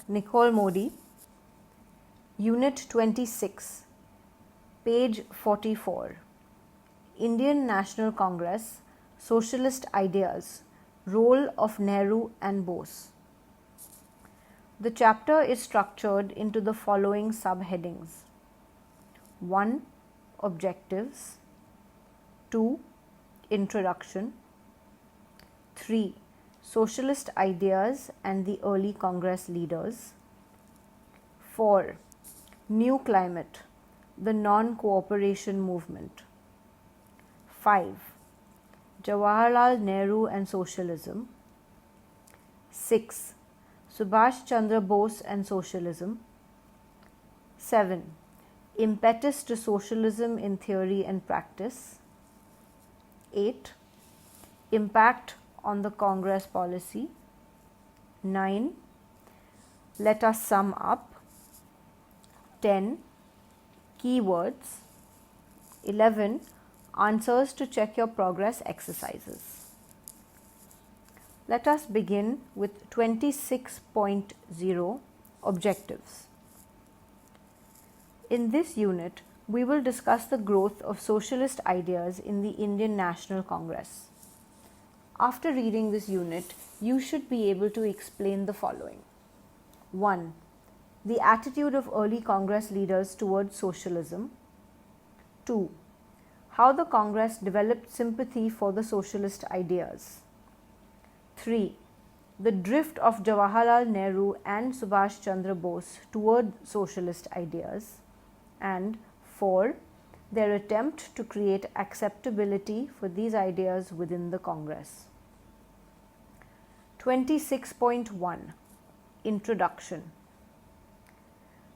Nicole Modi, Unit 26, page 44, Indian National Congress, Socialist Ideas, Role of Nehru and Bose. The chapter is structured into the following subheadings: 1. Objectives. 2. Introduction. 3. Socialist ideas and the early Congress leaders. 4. New climate, the non-cooperation movement. 5. Jawaharlal Nehru and socialism. 6. Subhash Chandra Bose and socialism. 7. Impetus to socialism in theory and practice. 8. Impact on the Congress policy. 9. Let us sum up. 10. Keywords. 11. Answers to check your progress exercises. Let us begin with 26.0 Objectives. In this unit, we will discuss the growth of socialist ideas in the Indian National Congress. After reading this unit, you should be able to explain the following. 1. The attitude of early Congress leaders towards socialism. 2. How the Congress developed sympathy for the socialist ideas. 3. The drift of Jawaharlal Nehru and Subhash Chandra Bose toward socialist ideas. And 4. Their attempt to create acceptability for these ideas within the Congress. 26.1 Introduction.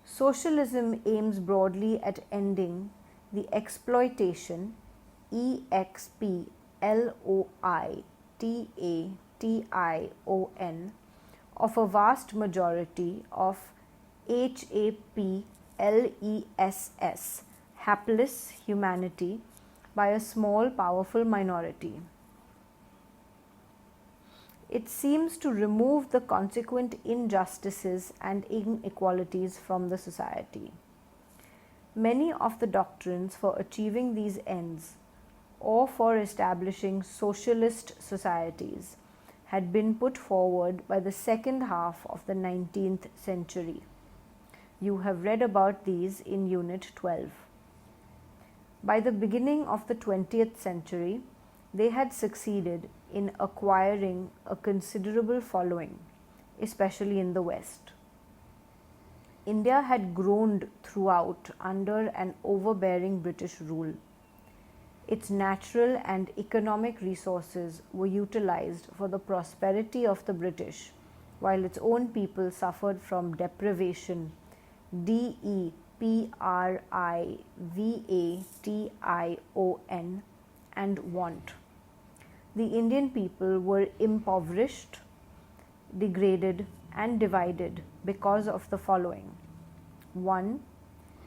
Socialism aims broadly at ending the exploitation, exploitation, of a vast majority of HAPLESS, hapless humanity, by a small powerful minority. It seems to remove the consequent injustices and inequalities from the society. Many of the doctrines for achieving these ends or for establishing socialist societies had been put forward by the second half of the 19th century. You have read about these in Unit 12. By the beginning of the 20th century, they had succeeded in acquiring a considerable following, especially in the West. India had groaned throughout under an overbearing British rule. Its natural and economic resources were utilized for the prosperity of the British, while its own people suffered from deprivation, deprivation, and want. The Indian people were impoverished, degraded, and divided because of the following. 1.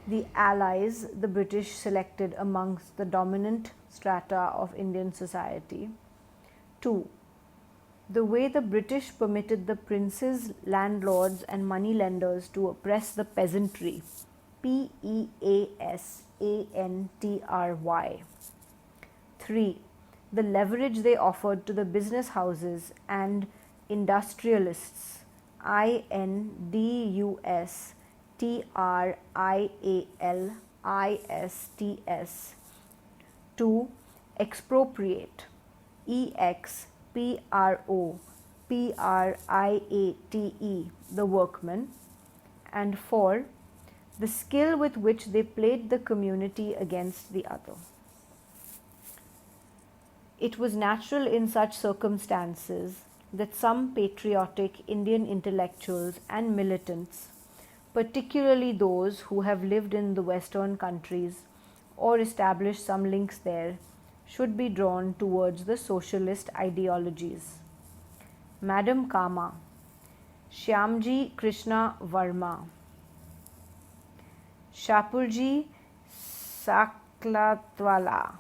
The allies the British selected amongst the dominant strata of Indian society. 2. The way the British permitted the princes, landlords, and moneylenders to oppress the peasantry. PEASANTRY. 3. The leverage they offered to the business houses and industrialists. INDUSTRIALISTS. To expropriate. EXPROPRIATE, the workmen. And 4. The skill with which they played the community against the other. It was natural in such circumstances that some patriotic Indian intellectuals and militants, particularly those who have lived in the Western countries or established some links there, should be drawn towards the socialist ideologies. Madam Kama, Shyamji Krishna Varma, Shapurji Saklatwala,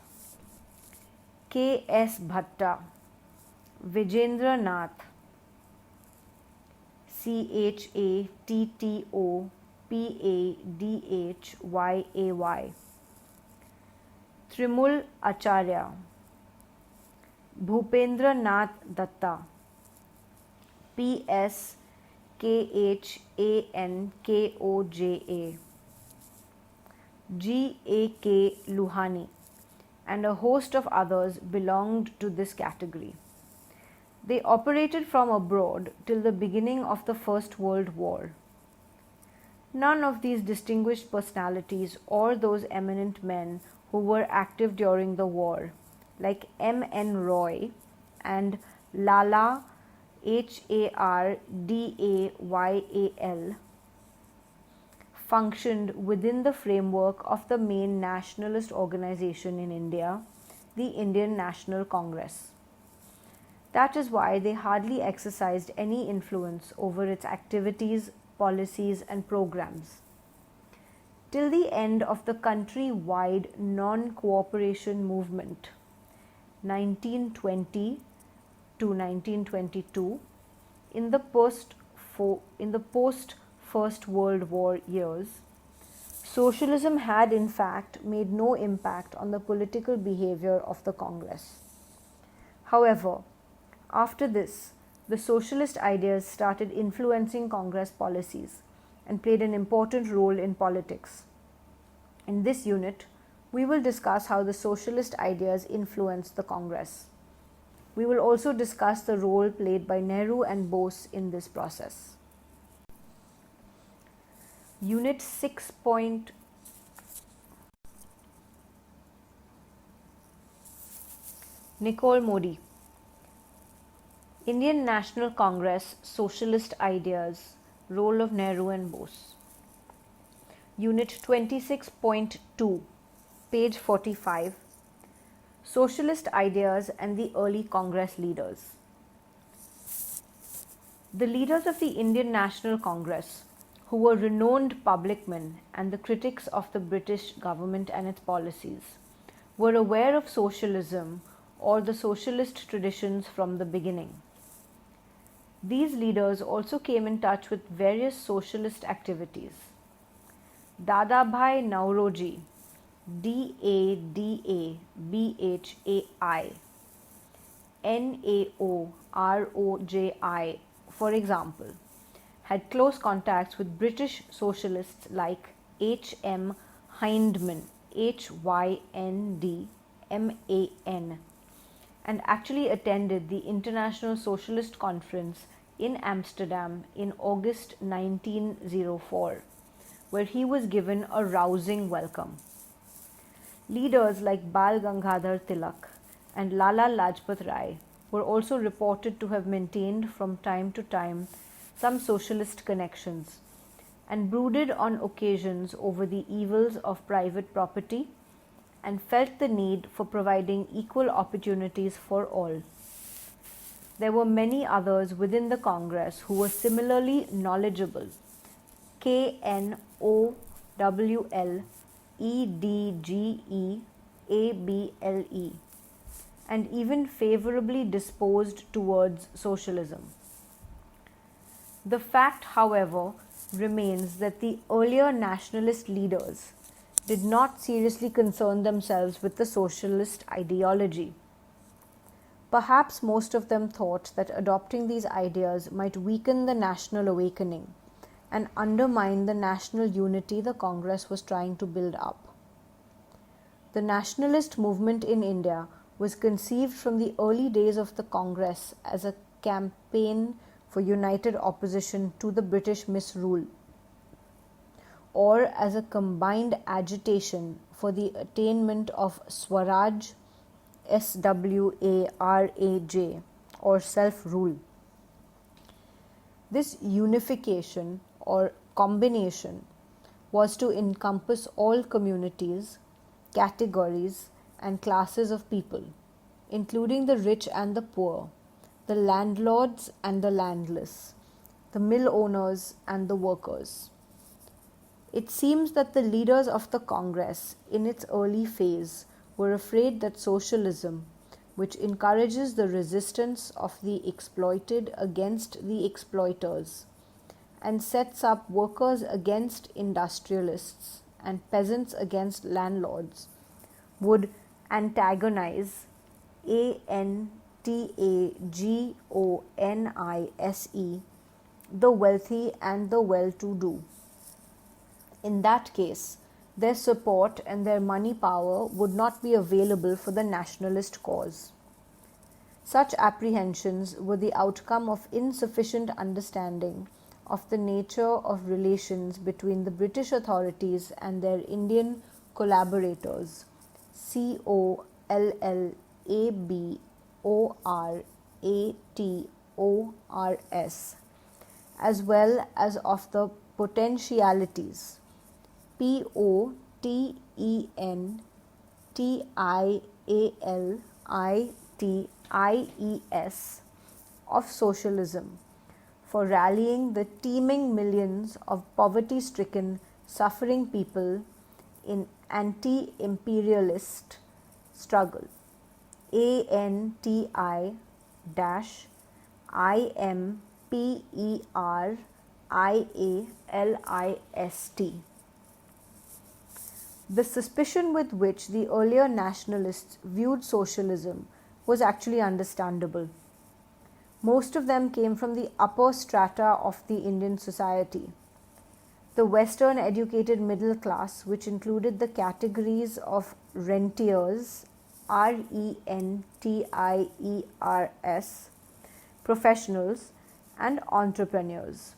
K.S. Bhatta, Vijendra Nath, Chattopadhyay, Trimul Acharya, Bhupendra Nath Datta, P.S. Khankoja, G.A.K. Luhani, and a host of others belonged to this category. They operated from abroad till the beginning of the First World War. None of these distinguished personalities or those eminent men who were active during the war, like M. N. Roy and Lala Hardayal, functioned within the framework of the main nationalist organization in India, the Indian National Congress. That is why they hardly exercised any influence over its activities, policies, and programs. Till the end of the country-wide non-cooperation movement, 1920 to 1922, in the post-First World War years, socialism had in fact made no impact on the political behavior of the Congress. However, after this, the socialist ideas started influencing Congress policies and played an important role in politics. In this unit, we will discuss how the socialist ideas influenced the Congress. We will also discuss the role played by Nehru and Bose in this process. Unit 6. Nicole Modi. Indian National Congress Socialist Ideas, Role of Nehru and Bose. Unit 26.2, page 45. Socialist Ideas and the Early Congress Leaders. The leaders of the Indian National Congress, who were renowned public men and the critics of the British government and its policies, were aware of socialism or the socialist traditions from the beginning. These leaders also came in touch with various socialist activities. Dadabhai Nauroji, Dadabhai Naoroji, for example, had close contacts with British socialists like H. M. Hyndman, Hyndman, and actually attended the International Socialist Conference in Amsterdam in August 1904, where he was given a rousing welcome. Leaders like Bal Gangadhar Tilak and Lala Lajpat Rai were also reported to have maintained from time to time some socialist connections and brooded on occasions over the evils of private property and felt the need for providing equal opportunities for all. There were many others within the Congress who were similarly knowledgeable. Knowl, Edgeable, and even favorably disposed towards socialism. The fact, however, remains that the earlier nationalist leaders did not seriously concern themselves with the socialist ideology. Perhaps most of them thought that adopting these ideas might weaken the national awakening and undermine the national unity the Congress was trying to build up. The nationalist movement in India was conceived from the early days of the Congress as a campaign for united opposition to the British misrule, or as a combined agitation for the attainment of Swaraj, Swaraj, or self-rule. This unification or combination was to encompass all communities, categories, and classes of people, including the rich and the poor, the landlords and the landless, the mill owners and the workers. It seems that the leaders of the Congress in its early phase were afraid that socialism, which encourages the resistance of the exploited against the exploiters, and sets up workers against industrialists and peasants against landlords, would antagonize ANTAGONISE, the wealthy and the well-to-do. In that case, their support and their money power would not be available for the nationalist cause. Such apprehensions were the outcome of insufficient understanding of the nature of relations between the British authorities and their Indian collaborators, COLLABORATORS, as well as of the potentialities, POTENTIALITIES, of socialism, for rallying the teeming millions of poverty-stricken, suffering people in anti-imperialist struggle. ANTI-IMPERIALIST. The suspicion with which the earlier nationalists viewed socialism was actually understandable. Most of them came from the upper strata of the Indian society. The Western educated middle class, which included the categories of rentiers, RENTIERS, professionals, and entrepreneurs,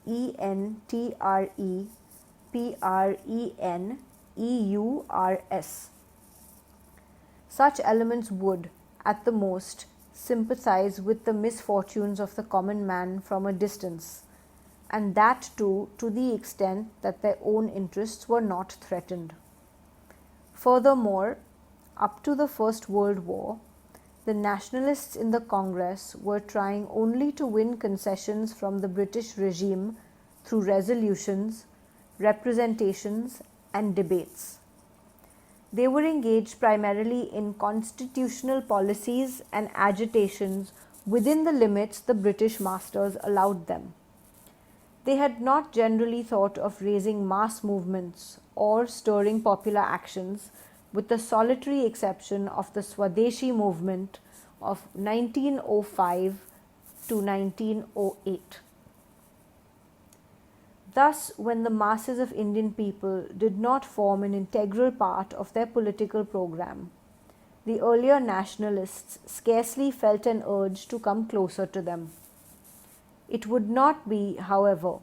ENTREPRENEURS. Such elements would, at the most, sympathize with the misfortunes of the common man from a distance, and that too to the extent that their own interests were not threatened. Furthermore, up to the First World War, the nationalists in the Congress were trying only to win concessions from the British regime through resolutions, representations, and debates. They were engaged primarily in constitutional policies and agitations within the limits the British masters allowed them. They had not generally thought of raising mass movements or stirring popular actions, with the solitary exception of the Swadeshi movement of 1905 to 1908. Thus, when the masses of Indian people did not form an integral part of their political program, the earlier nationalists scarcely felt an urge to come closer to them. It would not be, however,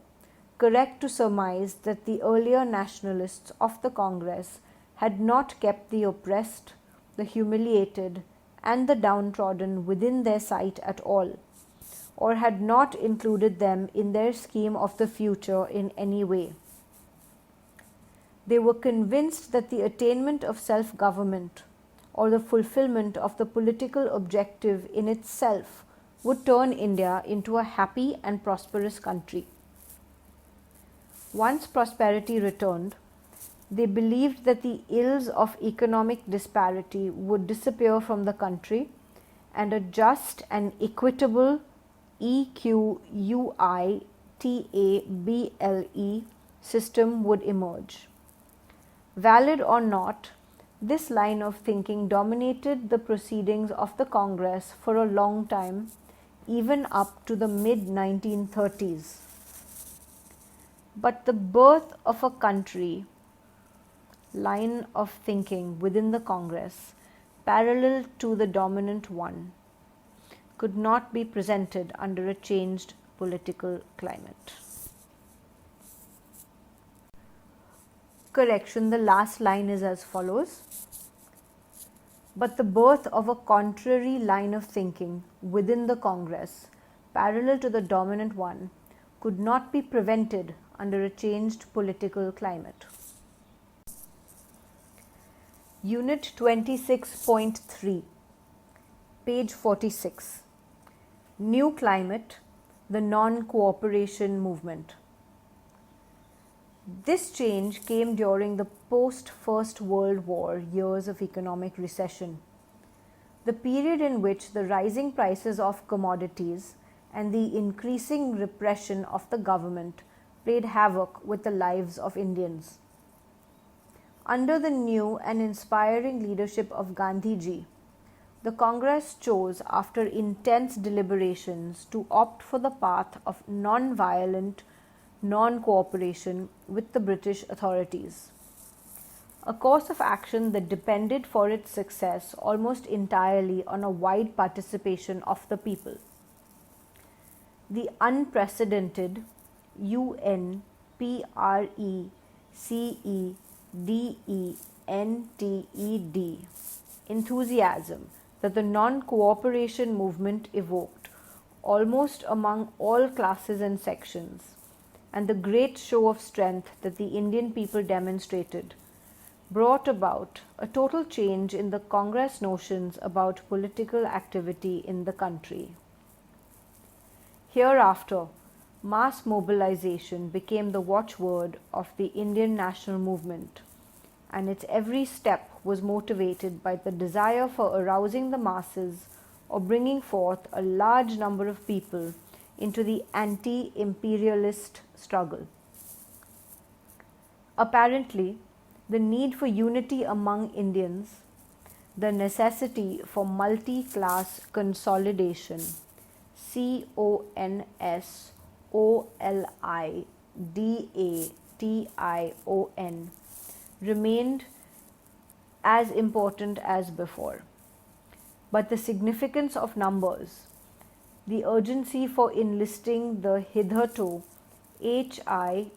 correct to surmise that the earlier nationalists of the Congress had not kept the oppressed, the humiliated, and the downtrodden within their sight at all, or had not included them in their scheme of the future in any way. They were convinced that the attainment of self-government, or the fulfillment of the political objective in itself, would turn India into a happy and prosperous country. Once prosperity returned, they believed that the ills of economic disparity would disappear from the country, and a just and equitable EQUITABLE system would emerge. Valid or not, this line of thinking dominated the proceedings of the Congress for a long time, even up to the mid-1930s. But the birth of a country line of thinking within the Congress, parallel to the dominant one, could not be presented under a changed political climate. Correction, the last line is as follows. But the birth of a contrary line of thinking within the Congress, parallel to the dominant one, could not be prevented under a changed political climate. Unit 26.3, page 46. New Climate, the Non-Cooperation Movement. This change came during the post-First World War years of economic recession, the period in which the rising prices of commodities and the increasing repression of the government played havoc with the lives of Indians. Under the new and inspiring leadership of Gandhiji, the Congress chose, after intense deliberations, to opt for the path of non-violent non-cooperation with the British authorities, a course of action that depended for its success almost entirely on a wide participation of the people. The unprecedented UNPRECEDENTED enthusiasm that the non-cooperation movement evoked, almost among all classes and sections, and the great show of strength that the Indian people demonstrated, brought about a total change in the Congress notions about political activity in the country. Hereafter, mass mobilization became the watchword of the Indian national movement, and its every step was motivated by the desire for arousing the masses or bringing forth a large number of people into the anti-imperialist struggle. Apparently, the need for unity among Indians, the necessity for multi-class consolidation, CONSOLIDATION, remained as important as before. But the significance of numbers, the urgency for enlisting the hitherto HITHERTO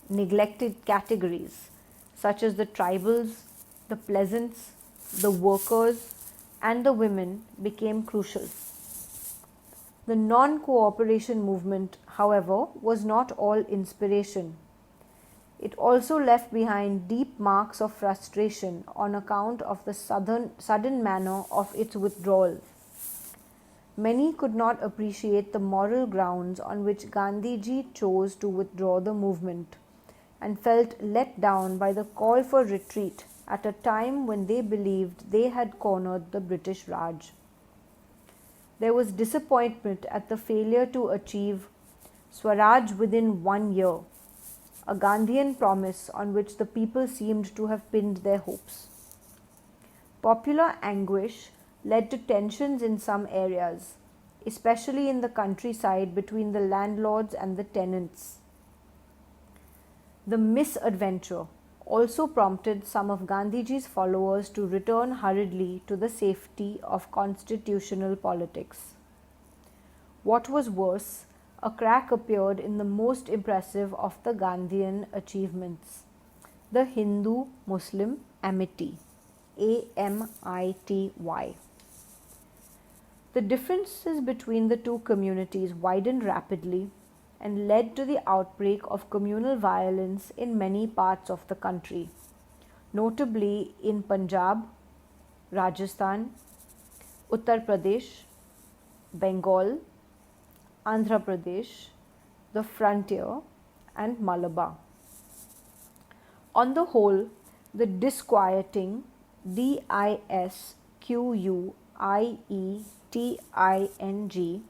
neglected categories such as the tribals, the peasants, the workers, and the women became crucial. The non-cooperation movement, however, was not all inspiration. It also left behind deep marks of frustration on account of the sudden manner of its withdrawal. Many could not appreciate the moral grounds on which Gandhiji chose to withdraw the movement, and felt let down by the call for retreat at a time when they believed they had cornered the British Raj. There was disappointment at the failure to achieve Swaraj within 1 year, a Gandhian promise on which the people seemed to have pinned their hopes. Popular anguish led to tensions in some areas, especially in the countryside between the landlords and the tenants. The misadventure also prompted some of Gandhiji's followers to return hurriedly to the safety of constitutional politics. What was worse, a crack appeared in the most impressive of the Gandhian achievements, the Hindu-Muslim amity, AMITY. The differences between the two communities widened rapidly and led to the outbreak of communal violence in many parts of the country, notably in Punjab, Rajasthan, Uttar Pradesh, Bengal, Andhra Pradesh, the frontier, and Malabar. On the whole, the disquieting DISQUIETING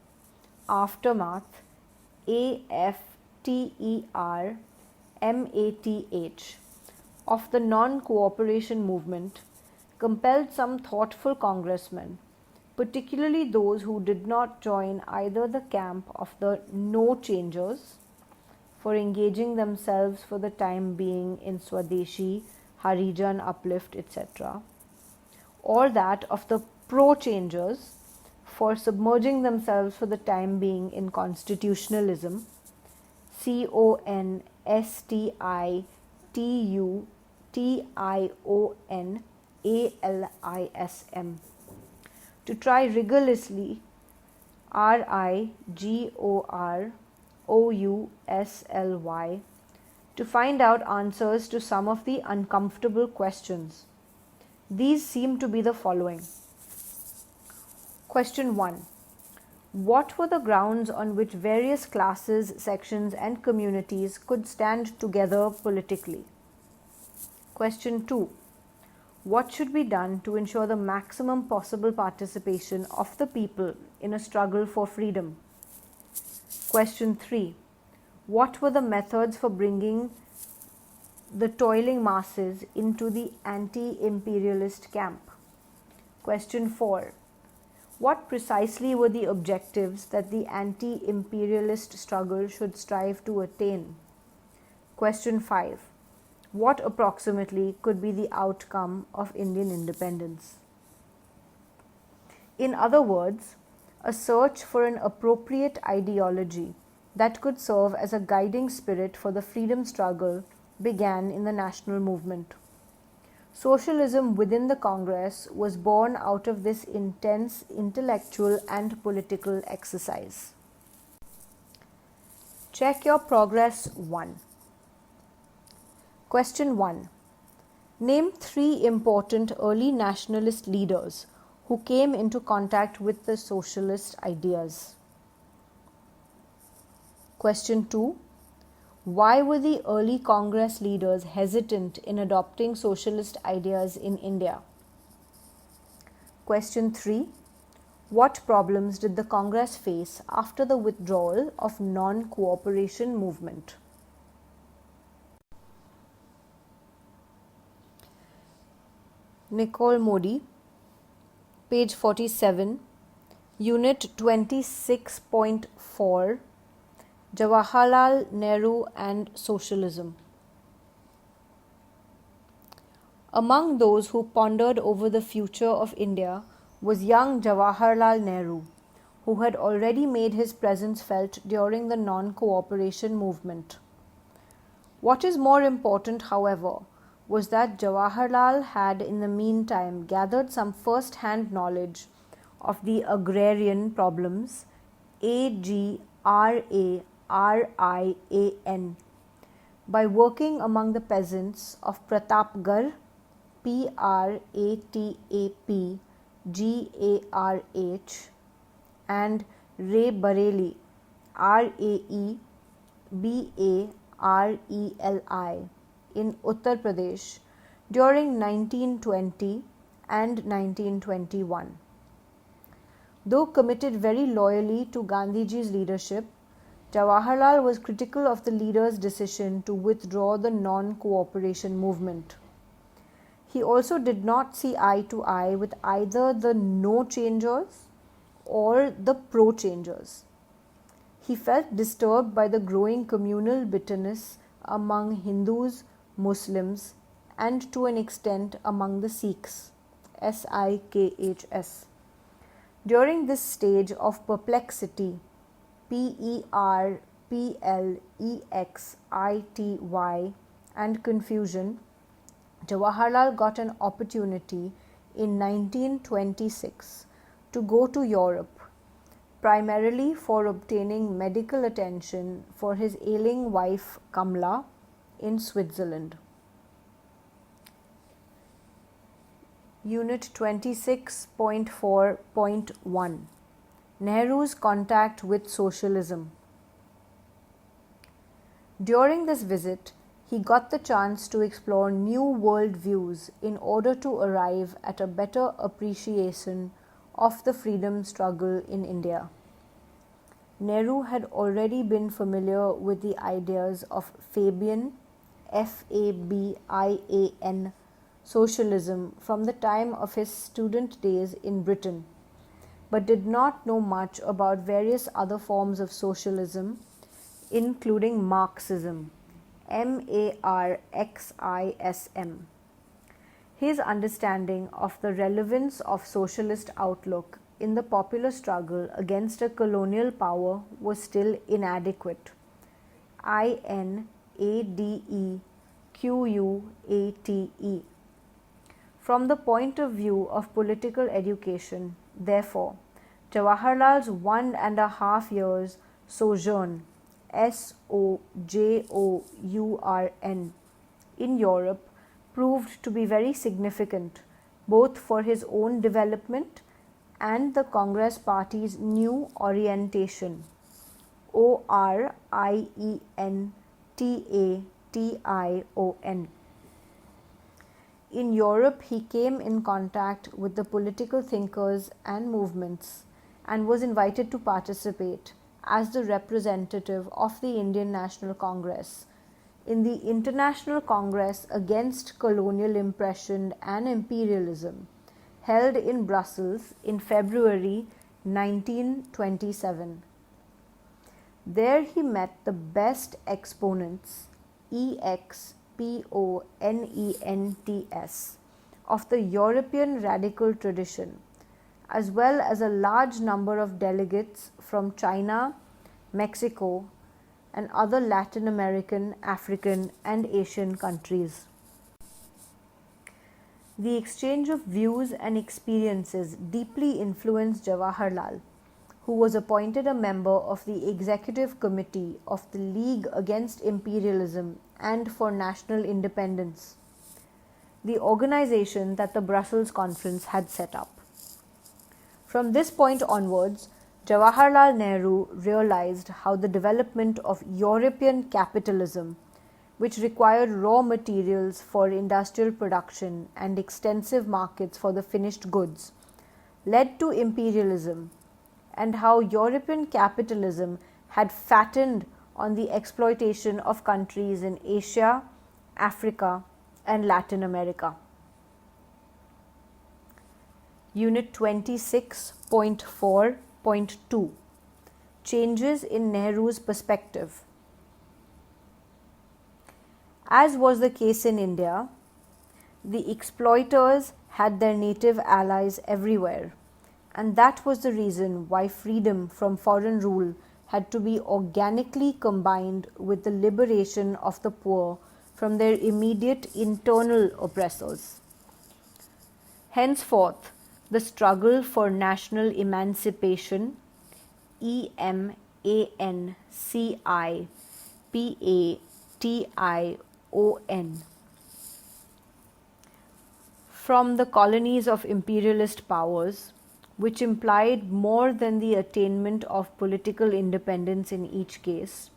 aftermath AFTERMATH of the non-cooperation movement compelled some thoughtful congressmen, particularly those who did not join either the camp of the no changers, for engaging themselves for the time being in Swadeshi, Harijan uplift, etc., or that of the pro-changers, for submerging themselves for the time being in constitutionalism, CONSTITUTIONALISM, to try rigorously RIGOROUSLY to find out answers to some of the uncomfortable questions. These seem to be the following. Question 1. What were the grounds on which various classes, sections, and communities could stand together politically? Question 2. What should be done to ensure the maximum possible participation of the people in a struggle for freedom? Question 3. What were the methods for bringing the toiling masses into the anti-imperialist camp? Question 4. What precisely were the objectives that the anti-imperialist struggle should strive to attain? Question 5. What approximately could be the outcome of Indian independence? In other words, a search for an appropriate ideology that could serve as a guiding spirit for the freedom struggle began in the national movement. Socialism within the Congress was born out of this intense intellectual and political exercise. Check your progress 1. Question 1. Name 3 important early nationalist leaders who came into contact with the socialist ideas. Question 2. Why were the early Congress leaders hesitant in adopting socialist ideas in India? Question 3. What problems did the Congress face after the withdrawal of non-cooperation movement? Nicole Modi, page 47, Unit 26.4, Jawaharlal Nehru and Socialism. Among those who pondered over the future of India was young Jawaharlal Nehru, who had already made his presence felt during the non-cooperation movement. What is more important, however, was that Jawaharlal had in the meantime gathered some first-hand knowledge of the agrarian problems, AGRARIAN, by working among the peasants of Pratapgarh, PRATAPGARH, and Raebareli, RAEBARELI, in Uttar Pradesh during 1920 and 1921. Though committed very loyally to Gandhiji's leadership, Jawaharlal was critical of the leader's decision to withdraw the non-cooperation movement. He also did not see eye to eye with either the no-changers or the pro-changers. He felt disturbed by the growing communal bitterness among Hindus, Muslims, and to an extent among the Sikhs, SIKHS. During this stage of perplexity, PERPLEXITY, and confusion, Jawaharlal got an opportunity in 1926 to go to Europe, primarily for obtaining medical attention for his ailing wife Kamla in Switzerland. Unit 26.4.1, Nehru's contact with socialism. During this visit, he got the chance to explore new world views in order to arrive at a better appreciation of the freedom struggle in India. Nehru had already been familiar with the ideas of Fabian, FABIAN, socialism from the time of his student days in Britain, but did not know much about various other forms of socialism, including Marxism, MARXISM. His understanding of the relevance of socialist outlook in the popular struggle against a colonial power was still inadequate. INADEQUATE. From the point of view of political education, therefore, Jawaharlal's 1.5 years sojourn SOJOURN in Europe proved to be very significant both for his own development and the Congress Party's new orientation, ORIENTATION. In Europe, he came in contact with the political thinkers and movements and was invited to participate as the representative of the Indian National Congress in the International Congress Against Colonial Oppression and Imperialism, held in Brussels in February 1927. There he met the best exponents, exponents, of the European radical tradition, as well as a large number of delegates from China, Mexico, and other Latin American, African, and Asian countries. The exchange of views and experiences deeply influenced Jawaharlal, who was appointed a member of the Executive Committee of the League Against Imperialism and for National Independence, the organization that the Brussels Conference had set up. From this point onwards, Jawaharlal Nehru realized how the development of European capitalism, which required raw materials for industrial production and extensive markets for the finished goods, led to imperialism, and how European capitalism had fattened on the exploitation of countries in Asia, Africa, and Latin America. Unit 26.4.2 Changes in Nehru's Perspective. As was the case in India, the exploiters had their native allies everywhere, and that was the reason why freedom from foreign rule had to be organically combined with the liberation of the poor from their immediate internal oppressors. Henceforth, the struggle for national emancipation, emancipation, from the colonies of imperialist powers, which implied more than the attainment of political independence in each case,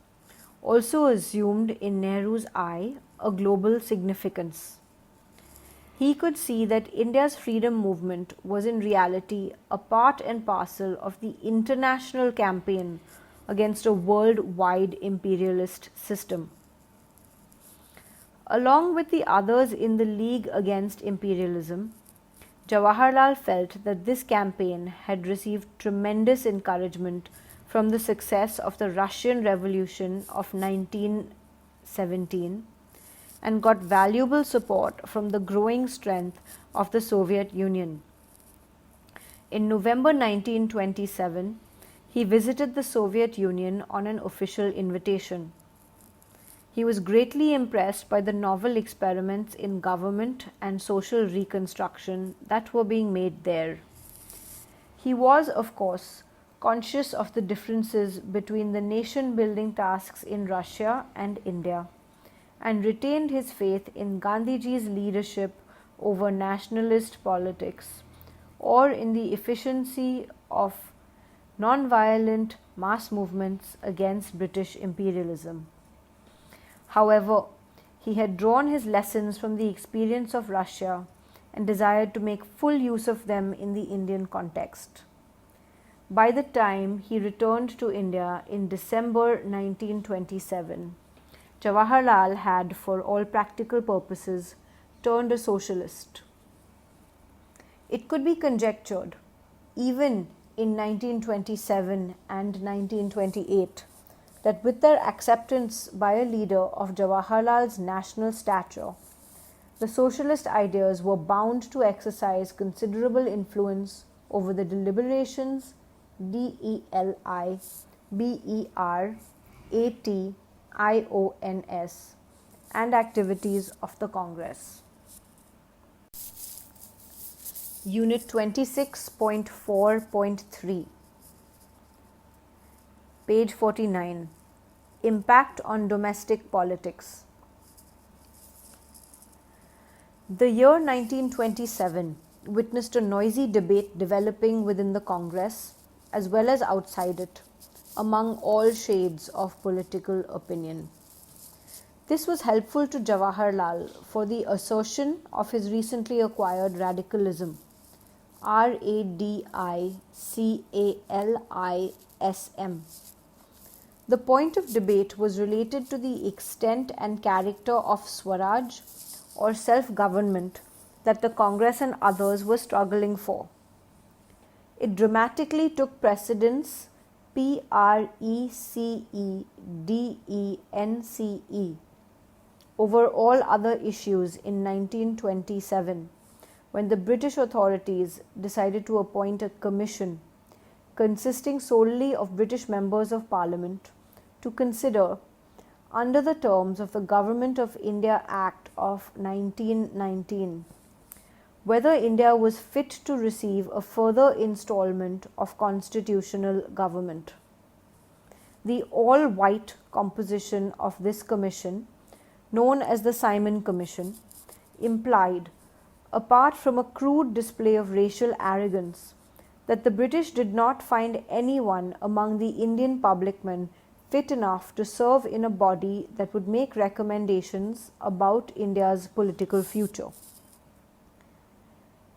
also assumed in Nehru's eye a global significance. He could see that India's freedom movement was in reality a part and parcel of the international campaign against a worldwide imperialist system. Along with the others in the League Against Imperialism, Jawaharlal felt that this campaign had received tremendous encouragement from the success of the Russian Revolution of 1917 and got valuable support from the growing strength of the Soviet Union. In November 1927, he visited the Soviet Union on an official invitation. He was greatly impressed by the novel experiments in government and social reconstruction that were being made there. He was, of course, conscious of the differences between the nation-building tasks in Russia and India, and retained his faith in Gandhiji's leadership over nationalist politics, or in the efficiency of non-violent mass movements against British imperialism. However, he had drawn his lessons from the experience of Russia and desired to make full use of them in the Indian context. By the time he returned to India in December 1927, Jawaharlal had, for all practical purposes, turned a socialist. It could be conjectured, even in 1927 and 1928, that with their acceptance by a leader of Jawaharlal's national stature, the socialist ideas were bound to exercise considerable influence over the deliberations, deliberations, and activities of the Congress. Unit 26.4.3 Page 49 Impact on Domestic Politics. The year 1927 witnessed a noisy debate developing within the Congress as well as outside it, among all shades of political opinion. This was helpful to Jawaharlal for the assertion of his recently acquired radicalism, Radicalism. The point of debate was related to the extent and character of Swaraj or self-government that the Congress and others were struggling for. It dramatically took precedence Precedence over all other issues in 1927, when the British authorities decided to appoint a commission consisting solely of British members of Parliament to consider, under the terms of the Government of India Act of 1919, whether India was fit to receive a further instalment of constitutional government. The all-white composition of this commission, known as the Simon Commission, implied, apart from a crude display of racial arrogance, that the British did not find anyone among the Indian publicmen fit enough to serve in a body that would make recommendations about India's political future.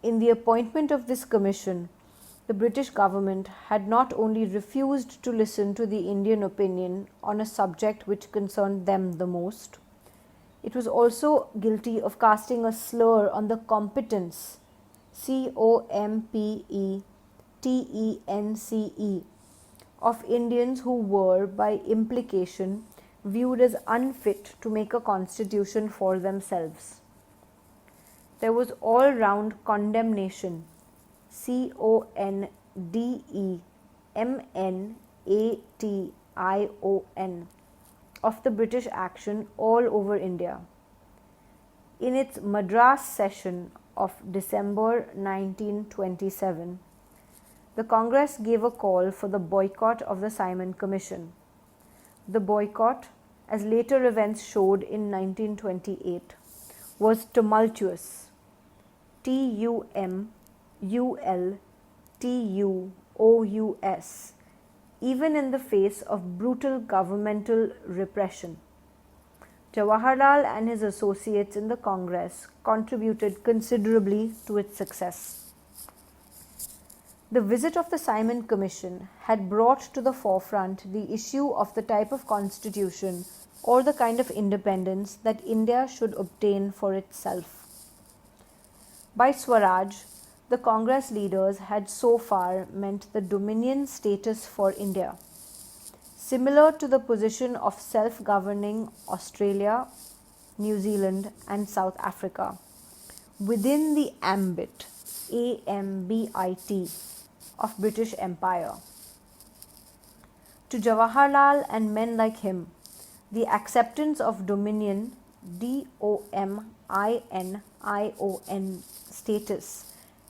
In the appointment of this commission, the British government had not only refused to listen to the Indian opinion on a subject which concerned them the most, it was also guilty of casting a slur on the competence, competence, of Indians who were, by implication, viewed as unfit to make a constitution for themselves. There was all-round condemnation, condemnation, of the British action all over India. In its Madras session of December 1927, the Congress gave a call for the boycott of the Simon Commission. The boycott, as later events showed in 1928, was tumultuous. TUMULTUOUS, even in the face of brutal governmental repression. Jawaharlal and his associates in the Congress contributed considerably to its success. The visit of the Simon Commission had brought to the forefront the issue of the type of constitution or the kind of independence that India should obtain for itself. By Swaraj, the Congress leaders had so far meant the dominion status for India, similar to the position of self-governing Australia, New Zealand and South Africa, within the ambit of British Empire. To Jawaharlal and men like him, the acceptance of dominion DOMINION status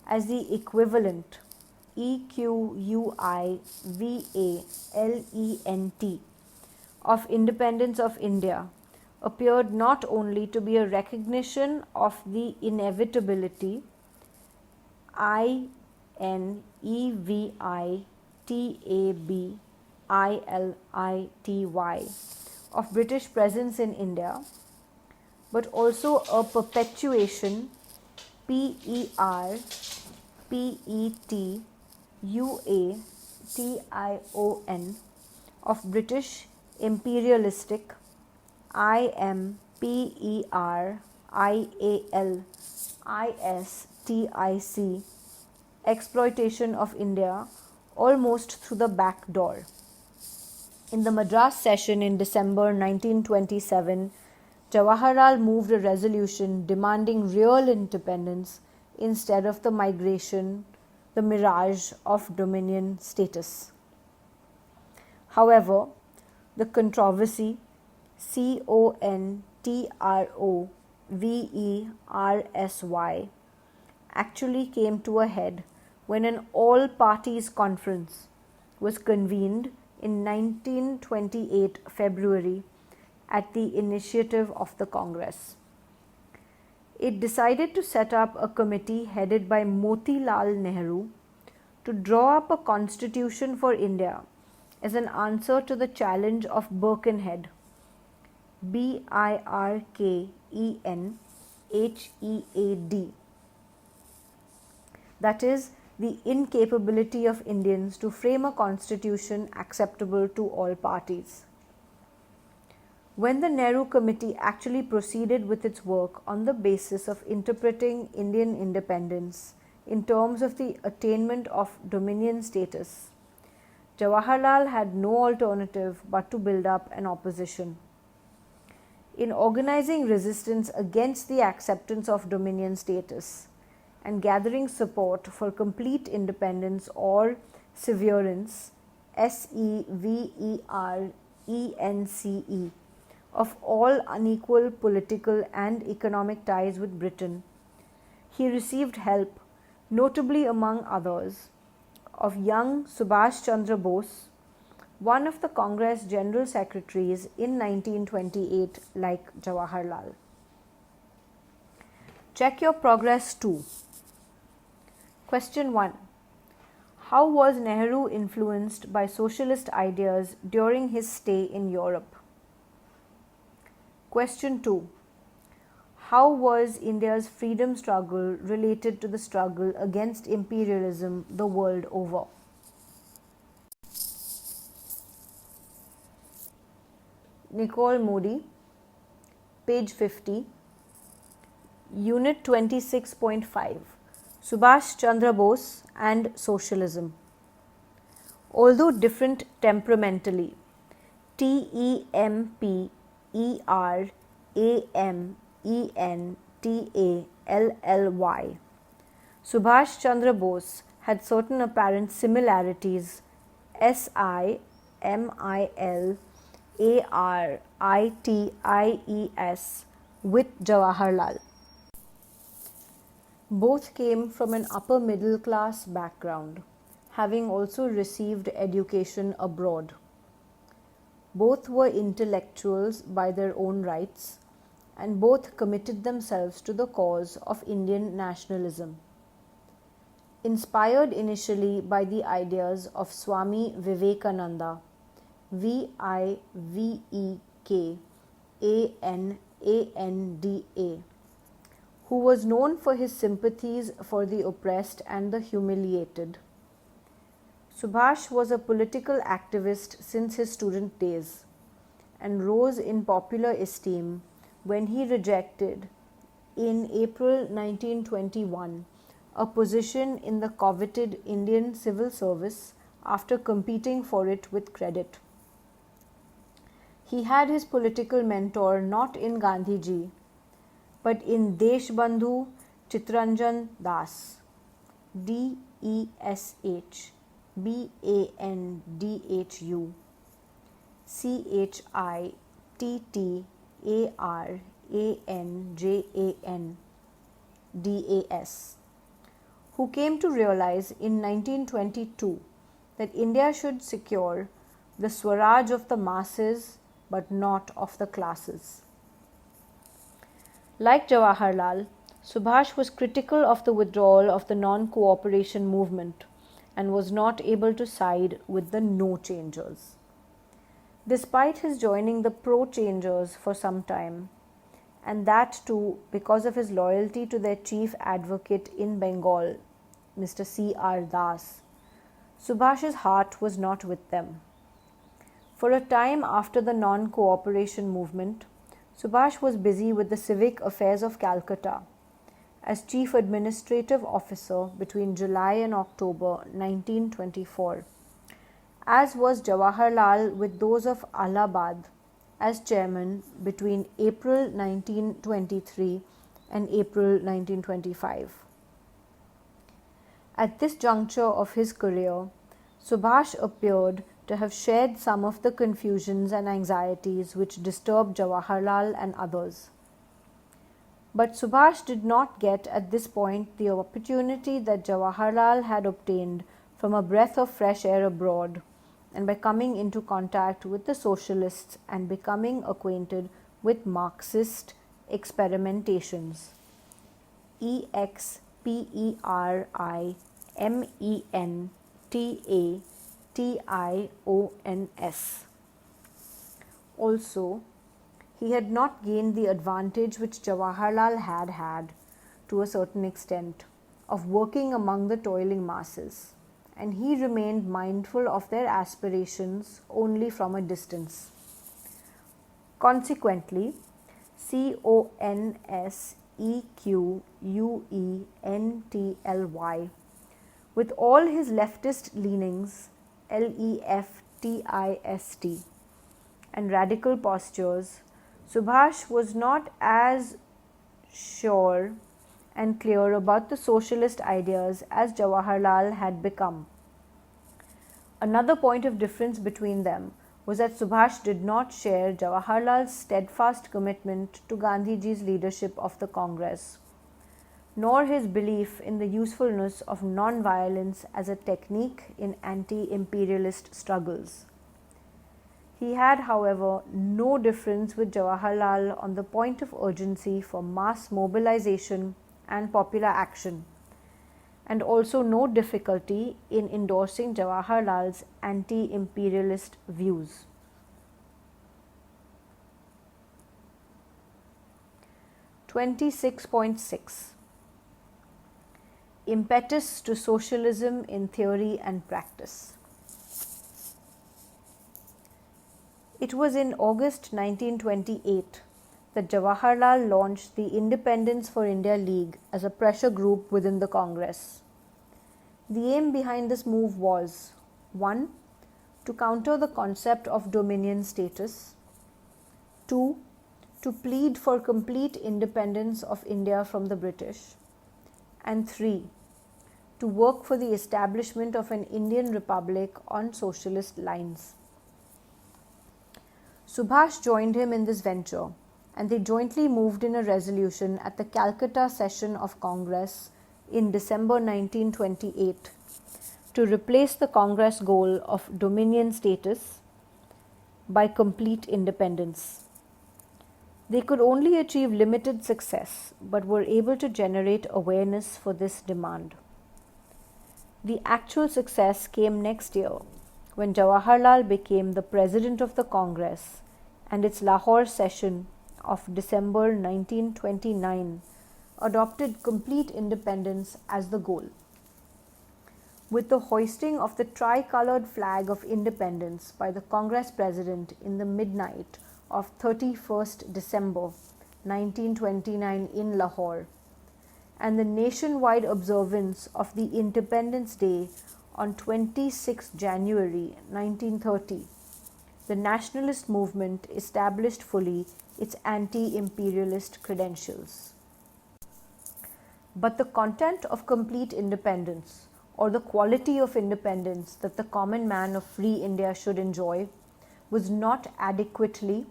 as the equivalent EQUIVALENT of independence of India appeared not only to be a recognition of the inevitability INEVITABILITY of British presence in India, but also a perpetuation PERPETUATION of British imperialistic IMPERIALISTIC exploitation of India almost through the back door. In the Madras session in December 1927, Jawaharlal moved a resolution demanding real independence instead of the mirage of dominion status. However, the controversy CONTROVERSY actually came to a head when an all-parties conference was convened in 1928 February at the initiative of the Congress. It decided to set up a committee headed by Motilal Nehru to draw up a constitution for India as an answer to the challenge of Birkenhead. BIRKENHEAD, that is, the incapability of Indians to frame a constitution acceptable to all parties. When the Nehru Committee actually proceeded with its work on the basis of interpreting Indian independence in terms of the attainment of dominion status, Jawaharlal had no alternative but to build up an opposition. In organizing resistance against the acceptance of dominion status and gathering support for complete independence or severance, SEVERENCE, of all unequal political and economic ties with Britain, he received help, notably among others, of young Subhash Chandra Bose, one of the Congress General Secretaries in 1928, like Jawaharlal. Check your progress 2. Question 1. How was Nehru influenced by socialist ideas during his stay in Europe? Question 2. How was India's freedom struggle related to the struggle against imperialism the world over? Nicole Moody, page 50, Unit 26.5, Subhash Chandra Bose and Socialism. Although different temperamentally, TEMPERAMENTALLY, Subhash Chandra Bose had certain apparent similarities, SIMILARITIES, with Jawaharlal. Both came from an upper middle class background, having also received education abroad. Both were intellectuals by their own rights, and both committed themselves to the cause of Indian nationalism. Inspired initially by the ideas of Swami Vivekananda, Vivekananda, who was known for his sympathies for the oppressed and the humiliated, Subhash was a political activist since his student days and rose in popular esteem when he rejected, in April 1921, a position in the coveted Indian civil service after competing for it with credit. He had his political mentor not in Gandhiji, but in Deshbandhu Chittaranjan Das, DESH, BANDHU, CHITTARANJAN, DAS, who came to realize in 1922 that India should secure the Swaraj of the masses but not of the classes. Like Jawaharlal, Subhash was critical of the withdrawal of the non-cooperation movement and was not able to side with the no-changers. Despite his joining the pro-changers for some time, and that too because of his loyalty to their chief advocate in Bengal, Mr. C.R. Das, Subhash's heart was not with them. For a time after the non-cooperation movement, Subhash was busy with the civic affairs of Calcutta as Chief Administrative Officer between July and October 1924, as was Jawaharlal with those of Allahabad as chairman between April 1923 and April 1925. At this juncture of his career, Subhash appeared to have shared some of the confusions and anxieties which disturbed Jawaharlal and others. But Subhash did not get at this point the opportunity that Jawaharlal had obtained from a breath of fresh air abroad and by coming into contact with the Socialists and becoming acquainted with Marxist experimentations. EXPERIMENTATIONS. Also, he had not gained the advantage which Jawaharlal had had, to a certain extent, of working among the toiling masses, and he remained mindful of their aspirations only from a distance. Consequently, Consequently, with all his leftist leanings, leftist, and radical postures, Subhash was not as sure and clear about the socialist ideas as Jawaharlal had become. Another point of difference between them was that Subhash did not share Jawaharlal's steadfast commitment to Gandhiji's leadership of the Congress, nor his belief in the usefulness of non-violence as a technique in anti-imperialist struggles. He had, however, no difference with Jawaharlal on the point of urgency for mass mobilization and popular action, and also no difficulty in endorsing Jawaharlal's anti-imperialist views. (26.6) Impetus to Socialism in Theory and Practice. It was in August 1928 that Jawaharlal launched the Independence for India League as a pressure group within the Congress. The aim behind this move was 1. To counter the concept of dominion status, 2. To plead for complete independence of India from the British, and 3. To work for the establishment of an Indian Republic on socialist lines. Subhash joined him in this venture, and they jointly moved in a resolution at the Calcutta session of Congress in December 1928 to replace the Congress goal of dominion status by complete independence. They could only achieve limited success, but were able to generate awareness for this demand. The actual success came next year, when Jawaharlal became the President of the Congress, and its Lahore session of December 1929 adopted complete independence as the goal. With the hoisting of the tricolored flag of independence by the Congress President in the midnight of 31st December 1929 in Lahore, and the nationwide observance of the Independence Day on 26 January 1930, the nationalist movement established fully its anti-imperialist credentials. But the content of complete independence, or the quality of independence that the common man of free India should enjoy, was not adequately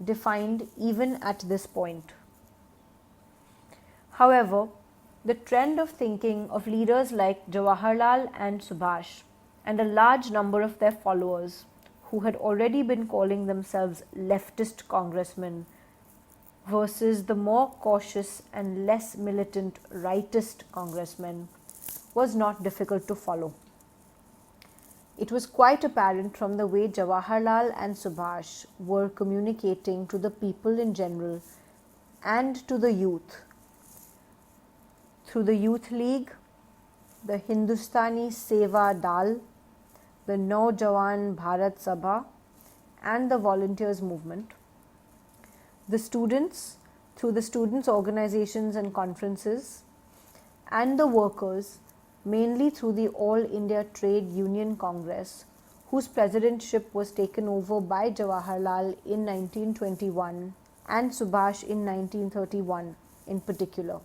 defined even at this point. However, the trend of thinking of leaders like Jawaharlal and Subhash, and a large number of their followers, who had already been calling themselves leftist congressmen, versus the more cautious and less militant rightist congressmen, was not difficult to follow. It was quite apparent from the way Jawaharlal and Subhash were communicating to the people in general and to the youth through the Youth League, the Hindustani Seva Dal, the Naujawan Bharat Sabha, and the Volunteers Movement, the students through the students' organizations and conferences, and the workers mainly through the All India Trade Union Congress, whose presidentship was taken over by Jawaharlal in 1921 and Subhash in 1931 in particular.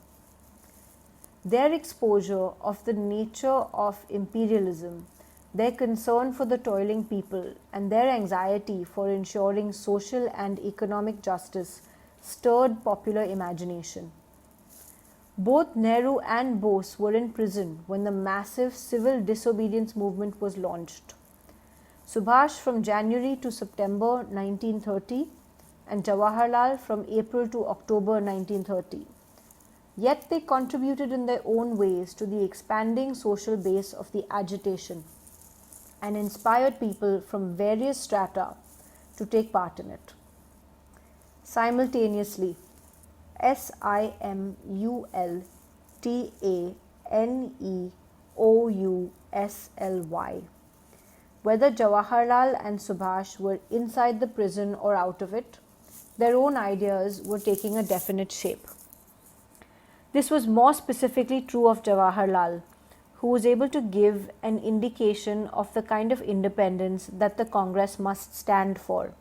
Their exposure of the nature of imperialism, their concern for the toiling people, and their anxiety for ensuring social and economic justice stirred popular imagination. Both Nehru and Bose were in prison when the massive civil disobedience movement was launched. Subhash from January to September 1930 and Jawaharlal from April to October 1930. Yet they contributed in their own ways to the expanding social base of the agitation, and inspired people from various strata to take part in it. Simultaneously, Simultaneously, whether Jawaharlal and Subhash were inside the prison or out of it, their own ideas were taking a definite shape. This was more specifically true of Jawaharlal, who was able to give an indication of the kind of independence that the Congress must stand for.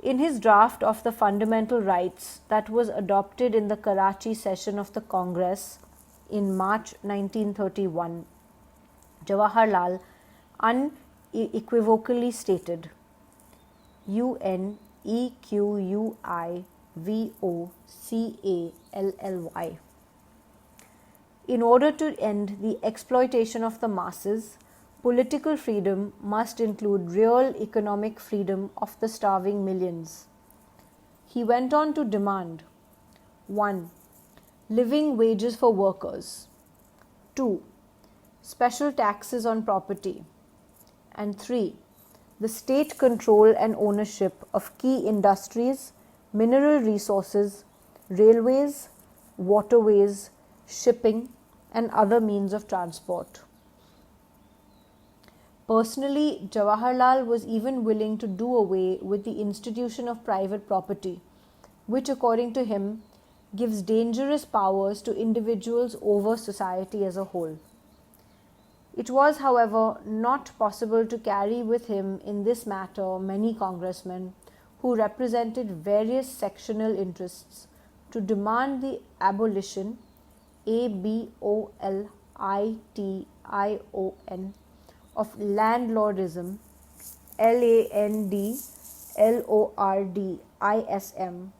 In his draft of the Fundamental Rights that was adopted in the Karachi session of the Congress in March 1931, Jawaharlal unequivocally stated UNEQUIVOCALLY. In order to end the exploitation of the masses, political freedom must include real economic freedom of the starving millions. He went on to demand 1. Living wages for workers, 2. Special taxes on property, and 3. The state control and ownership of key industries, mineral resources, railways, waterways, shipping, and other means of transport. Personally, Jawaharlal was even willing to do away with the institution of private property, which, according to him, gives dangerous powers to individuals over society as a whole. It was, however, not possible to carry with him in this matter many congressmen who represented various sectional interests to demand the abolition ABOLITION of landlordism LANDLORDISM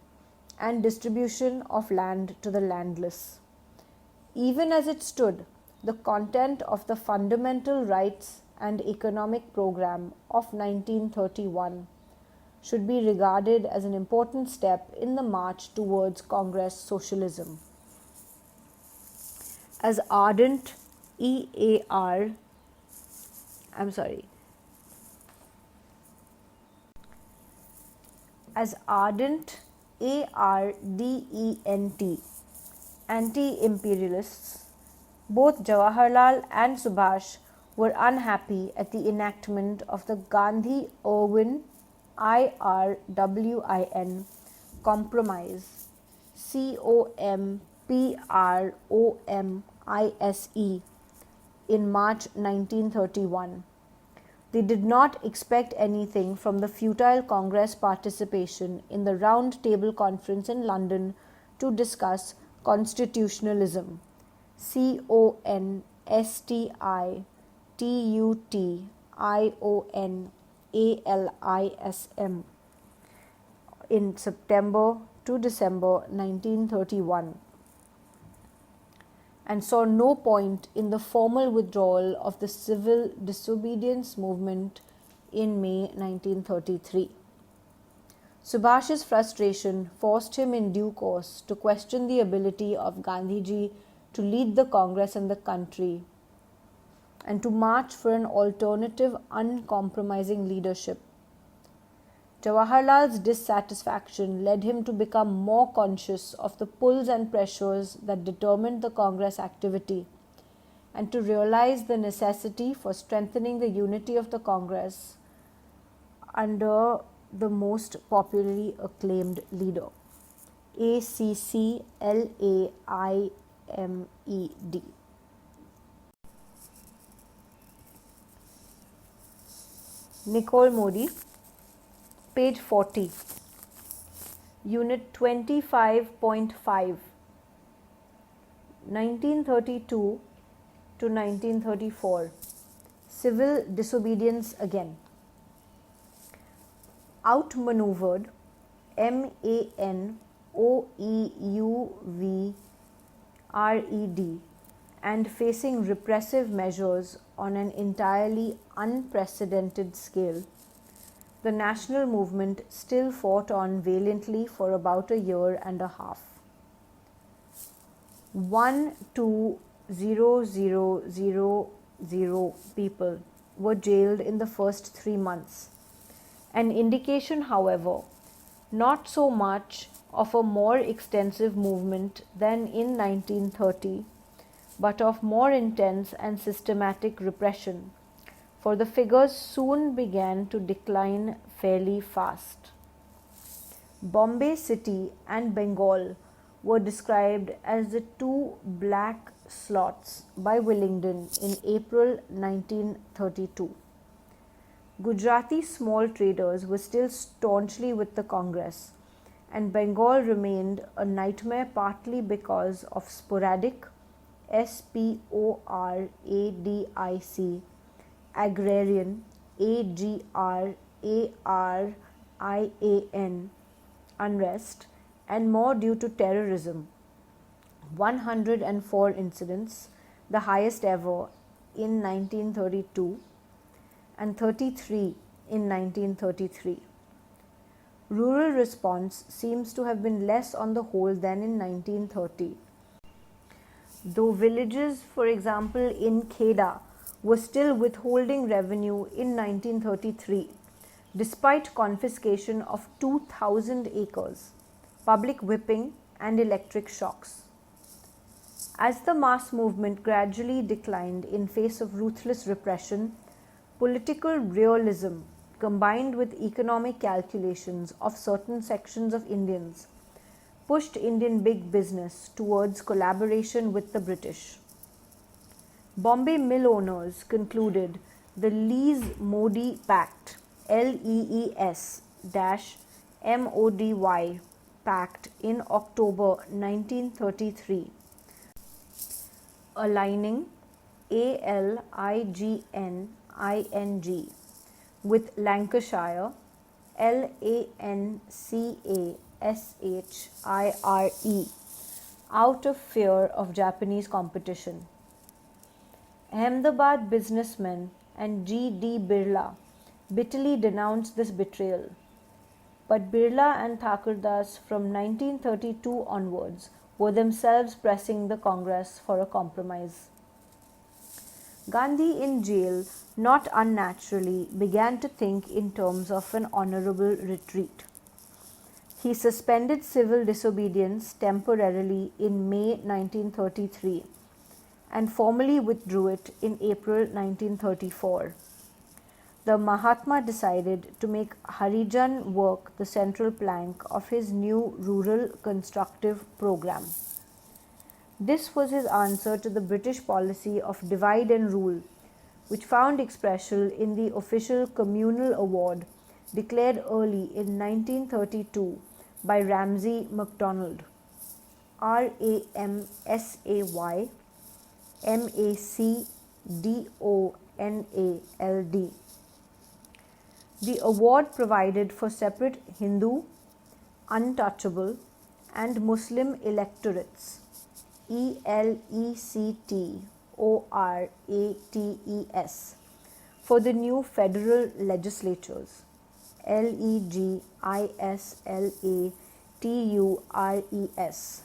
and distribution of land to the landless. Even as it stood, the content of the Fundamental Rights and Economic Program of 1931 should be regarded as an important step in the march towards Congress socialism. As ardent ARDENT anti-imperialists, both Jawaharlal and Subhash were unhappy at the enactment of the Gandhi-Irwin IRWIN Compromise COMPROMISE in March 1931. They did not expect anything from the futile Congress participation in the Round Table Conference in London to discuss constitutionalism. CONSTITUTIONALISM in September to December 1931, and saw no point in the formal withdrawal of the civil disobedience movement in May 1933. Subhash's frustration forced him in due course to question the ability of Gandhiji to lead the Congress and the country, and to march for an alternative, uncompromising leadership. Jawaharlal's dissatisfaction led him to become more conscious of the pulls and pressures that determined the Congress activity, and to realize the necessity for strengthening the unity of the Congress under the most popularly acclaimed leader, ACCLAIMED. Nicole Modi, page 40, Unit 25.5, 1932 to 1934, Civil Disobedience Again. Outmaneuvered, MANOEUVRED, and facing repressive measures on an entirely unprecedented scale, the national movement still fought on valiantly for about a year and a half. 1,2,0,0,0 people were jailed in the first 3 months. An indication, however, not so much of a more extensive movement than in 1930, but of more intense and systematic repression, for the figures soon began to decline fairly fast. Bombay City and Bengal were described as the two black slots by Willingdon in April 1932. Gujarati small traders were still staunchly with the Congress, and Bengal remained a nightmare partly because of sporadic SPORADIC, agrarian AGRARIAN unrest, and more due to terrorism. 104 incidents, the highest ever in 1932, and 33 in 1933. Rural response seems to have been less on the whole than in 1930. Though villages, for example in Kheda, were still withholding revenue in 1933, despite confiscation of 2,000 acres, public whipping, and electric shocks. As the mass movement gradually declined in face of ruthless repression, political realism combined with economic calculations of certain sections of Indians pushed Indian big business towards collaboration with the British. Bombay mill owners concluded the Lees-Modi Pact, LEES-MODY Pact, in October 1933, aligning ALIGNING with Lancashire, LANCASHIRE, out of fear of Japanese competition. Ahmedabad businessmen and G.D. Birla bitterly denounced this betrayal, but Birla and Thakurdas from 1932 onwards were themselves pressing the Congress for a compromise. Gandhi in jail, not unnaturally, began to think in terms of an honourable retreat. He suspended civil disobedience temporarily in May 1933 and formally withdrew it in April 1934. The Mahatma decided to make Harijan work the central plank of his new rural constructive program. This was his answer to the British policy of divide and rule, which found expression in the official communal award declared early in 1932 by Ramsay MacDonald, RAMSAY MacDonald. The award provided for separate Hindu, untouchable, and Muslim electorates, ELECTORATES, for the new federal legislatures, LEGISLATURES,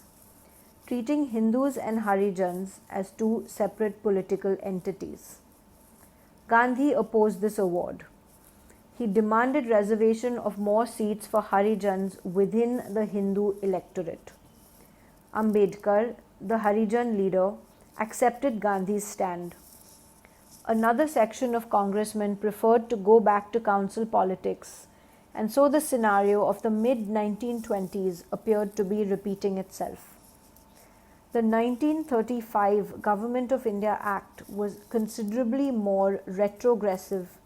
treating Hindus and Harijans as two separate political entities. Gandhi opposed this award. He demanded reservation of more seats for Harijans within the Hindu electorate. Ambedkar, the Harijan leader, accepted Gandhi's stand. Another section of congressmen preferred to go back to council politics, and so the scenario of the mid-1920s appeared to be repeating itself. The 1935 Government of India Act was considerably more retrogressive,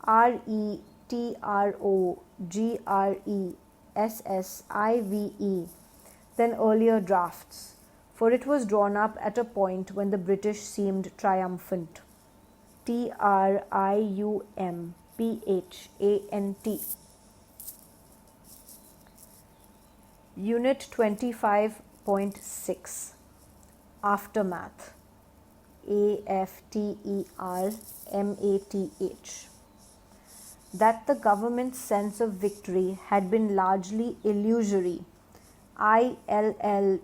RETROGRESSIVE, than earlier drafts, for it was drawn up at a point when the British seemed triumphant. TRIUMPHANT. Unit 25.6 Aftermath, AFTERMATH. That the government's sense of victory had been largely illusory, ILLUSORY,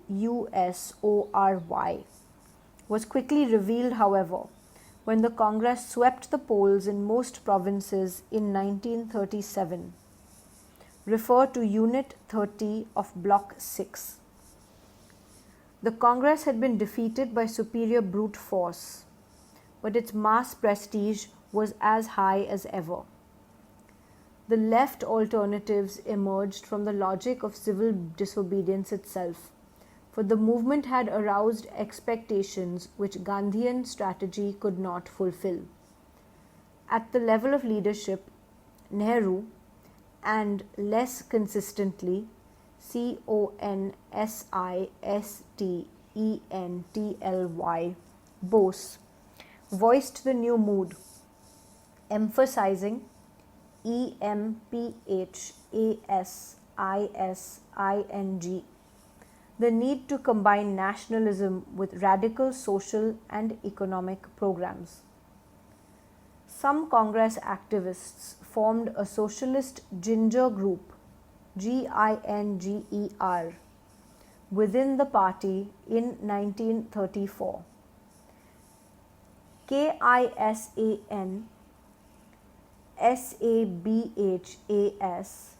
was quickly revealed, however, when the Congress swept the polls in most provinces in 1937, refer to Unit 30 of Block 6. The Congress had been defeated by superior brute force, but its mass prestige was as high as ever. The left alternatives emerged from the logic of civil disobedience itself, for the movement had aroused expectations which Gandhian strategy could not fulfill. At the level of leadership, Nehru, and less consistently, Consistently, Bose, voiced the new mood, emphasizing EMPHASISING, the need to combine nationalism with radical social and economic programs. Some Congress activists formed a socialist ginger group, GINGER, within the party in 1934. KISAN SABHAS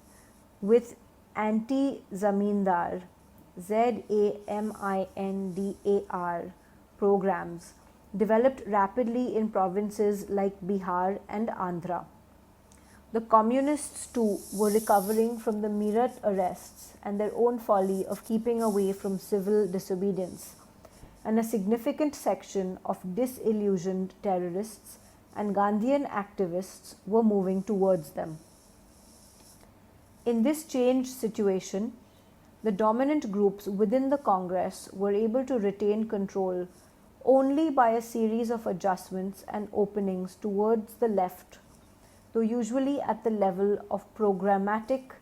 with anti-Zamindar ZAMINDAR programs developed rapidly in provinces like Bihar and Andhra. The communists too were recovering from the Meerut arrests and their own folly of keeping away from civil disobedience, and a significant section of disillusioned terrorists and Gandhian activists were moving towards them. In this changed situation, the dominant groups within the Congress were able to retain control only by a series of adjustments and openings towards the left, though usually at the level of programmatic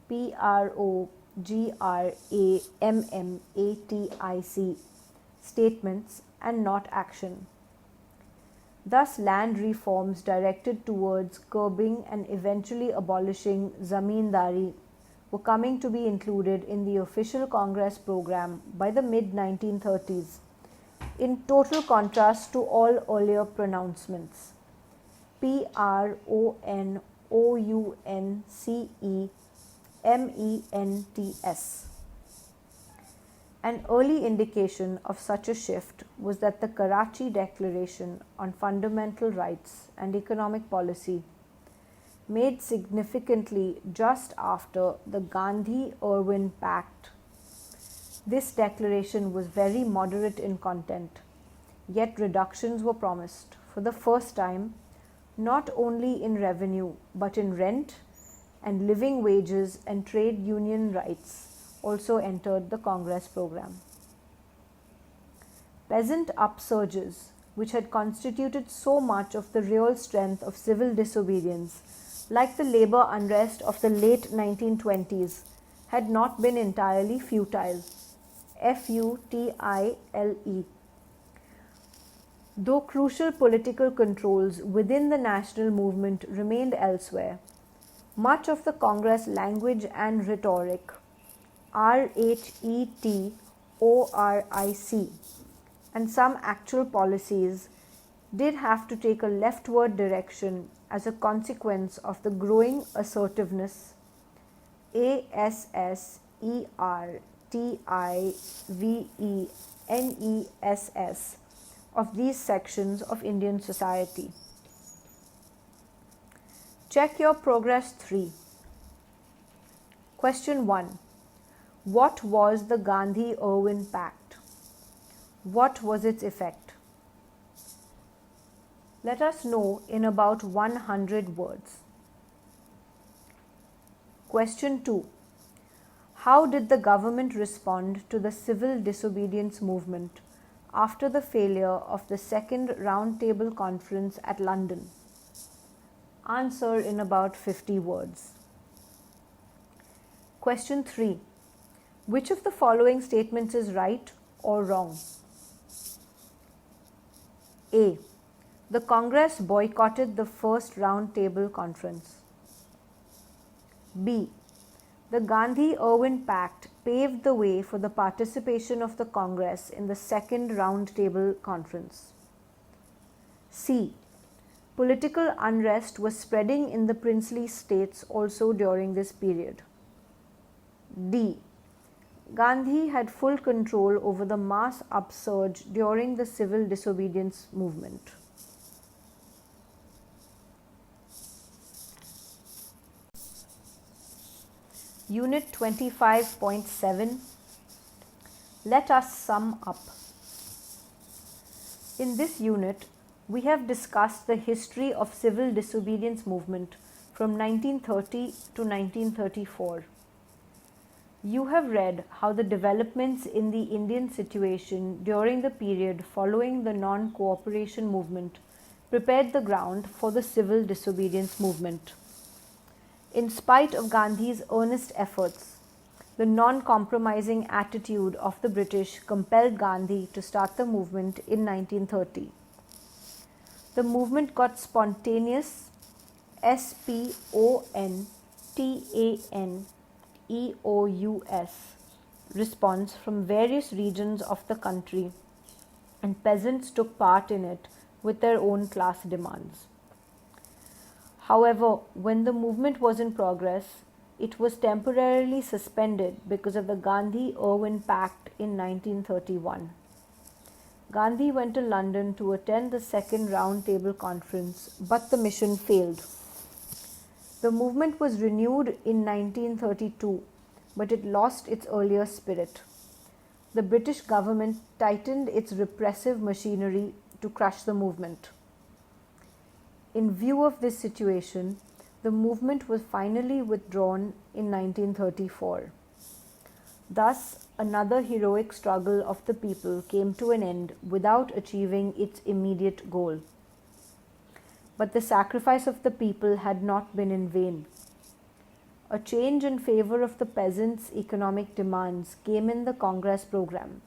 PROGRAMMATIC statements and not action. Thus, land reforms directed towards curbing and eventually abolishing zamindari were coming to be included in the official Congress program by the mid-1930s, in total contrast to all earlier pronouncements. PRONOUNCEMENTS. An early indication of such a shift was that the Karachi Declaration on Fundamental Rights and Economic Policy, made significantly just after the Gandhi-Irwin Pact. This declaration was very moderate in content, yet reductions were promised for the first time, not only in revenue but in rent and living wages and trade union rights also entered the Congress program. Peasant upsurges, which had constituted so much of the real strength of civil disobedience, like the labour unrest of the late 1920s, had not been entirely futile. FUTILE. Though crucial political controls within the national movement remained elsewhere, much of the Congress language and rhetoric, RHETORIC, and some actual policies did have to take a leftward direction as a consequence of the growing assertiveness, ASSERTIVENESS, of these sections of Indian society. Check your progress 3. Question 1. What was the Gandhi-Irwin Pact? What was its effect? Let us know in about 100 words. Question 2. How did the government respond to the civil disobedience movement after the failure of the second Round Table Conference at London? Answer in about 50 words. Question 3. Which of the following statements is right or wrong? A. The Congress boycotted the first Round Table Conference. B. The Gandhi-Irwin Pact paved the way for the participation of the Congress in the second Round Table Conference. C. Political unrest was spreading in the princely states also during this period. D. Gandhi had full control over the mass upsurge during the civil disobedience movement. Unit 25.7. Let us sum up. In this unit, we have discussed the history of civil disobedience movement from 1930 to 1934. You have read how the developments in the Indian situation during the period following the non-cooperation movement prepared the ground for the civil disobedience movement. In spite of Gandhi's earnest efforts, the non-compromising attitude of the British compelled Gandhi to start the movement in 1930. The movement got spontaneous SPONTANEOUS response from various regions of the country, and peasants took part in it with their own class demands. However, when the movement was in progress, it was temporarily suspended because of the Gandhi-Irwin Pact in 1931. Gandhi went to London to attend the second Round Table Conference, but the mission failed. The movement was renewed in 1932, but it lost its earlier spirit. The British government tightened its repressive machinery to crush the movement. In view of this situation, the movement was finally withdrawn in 1934. Thus, another heroic struggle of the people came to an end without achieving its immediate goal. But the sacrifice of the people had not been in vain. A change in favor of the peasants' economic demands came in the Congress program.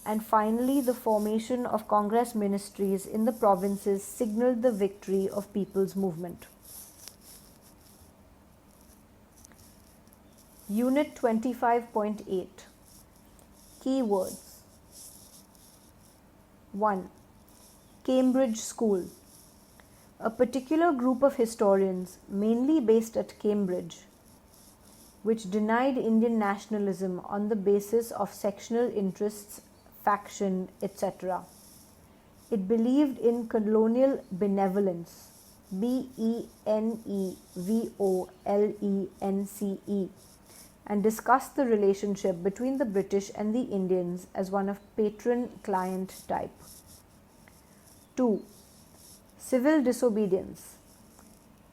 And finally, the formation of Congress ministries in the provinces signaled the victory of people's movement. Unit 25.8. Keywords. 1. Cambridge School. A particular group of historians, mainly based at Cambridge, which denied Indian nationalism on the basis of sectional interests, faction, etc. It believed in colonial benevolence, BENEVOLENCE, and discussed the relationship between the British and the Indians as one of patron-client type. 2. Civil disobedience,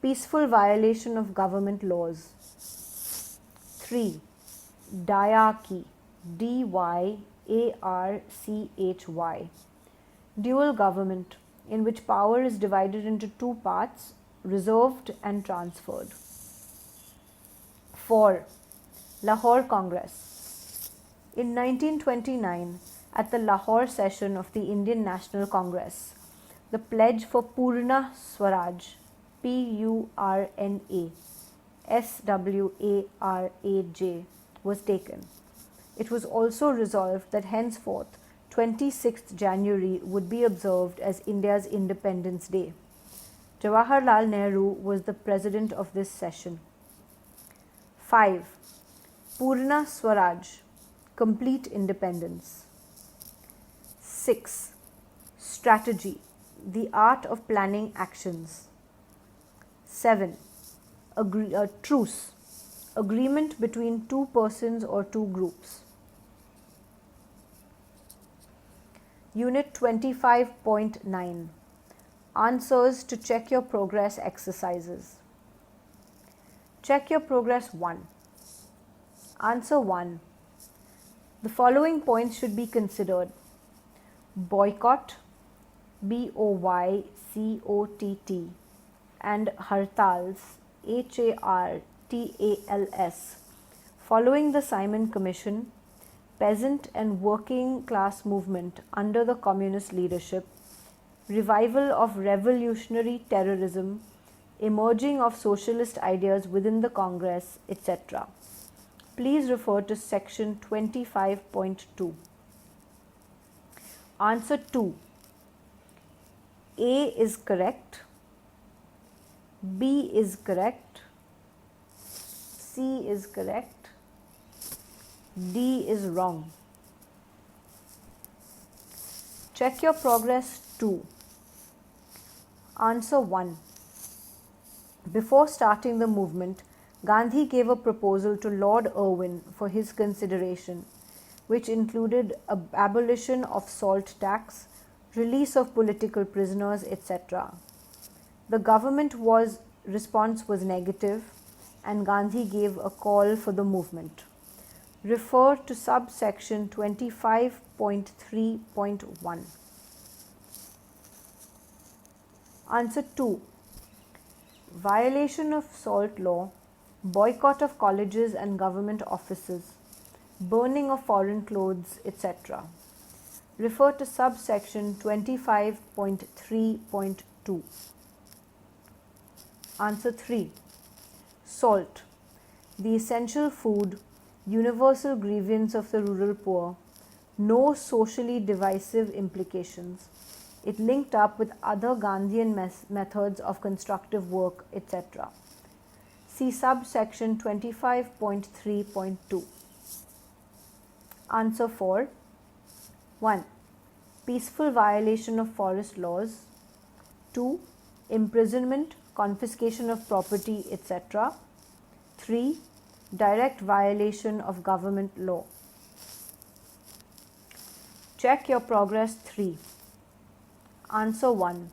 peaceful violation of government laws. 3. Dyarchy, DYARCHY, dual government, in which power is divided into two parts, reserved and transferred. 4. Lahore Congress. In 1929, at the Lahore session of the Indian National Congress, the pledge for Purna Swaraj, PURNA SWARAJ, was taken. It was also resolved that henceforth 26th January would be observed as India's Independence Day. Jawaharlal Nehru was the president of this session. 5. Purna Swaraj, complete independence. 6. Strategy, the art of planning actions. 7. Truce, agreement between two persons or two groups. Unit 25.9. Answers to check your progress exercises. Check your progress 1. Answer 1. The following points should be considered. Boycott, BOYCOTT, and hartals, HARTALS, following the Simon Commission, peasant and working class movement under the communist leadership, revival of revolutionary terrorism, emerging of socialist ideas within the Congress, etc. Please refer to section 25.2. Answer 2. A is correct, B is correct, C is correct, D is wrong. Check your progress 2. Answer 1. Before starting the movement, Gandhi gave a proposal to Lord Irwin for his consideration, which included abolition of salt tax, release of political prisoners, etc. The government response was negative, and Gandhi gave a call for the movement. Refer to subsection 25.3.1. Answer 2. Violation of salt law, boycott of colleges and government offices, burning of foreign clothes, etc. Refer to subsection 25.3.2. Answer 3. Salt, the essential food, universal grievance of the rural poor, no socially divisive implications. It linked up with other Gandhian methods of constructive work, etc. See subsection 25.3.2. Answer 4. 1. Peaceful violation of forest laws. 2. Imprisonment, confiscation of property, etc. 3. Direct violation of government law. Check your progress 3. Answer 1.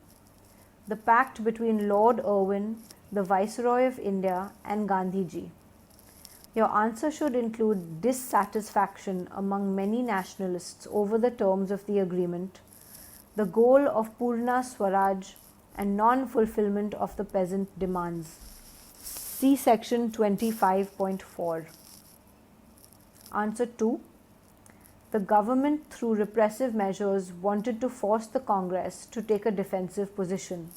The pact between Lord Irwin, the Viceroy of India, and Gandhiji. Your answer should include dissatisfaction among many nationalists over the terms of the agreement, the goal of Purna Swaraj, and non-fulfillment of the peasant demands. See section 25.4. Answer 2. The government, through repressive measures, wanted to force the Congress to take a defensive position.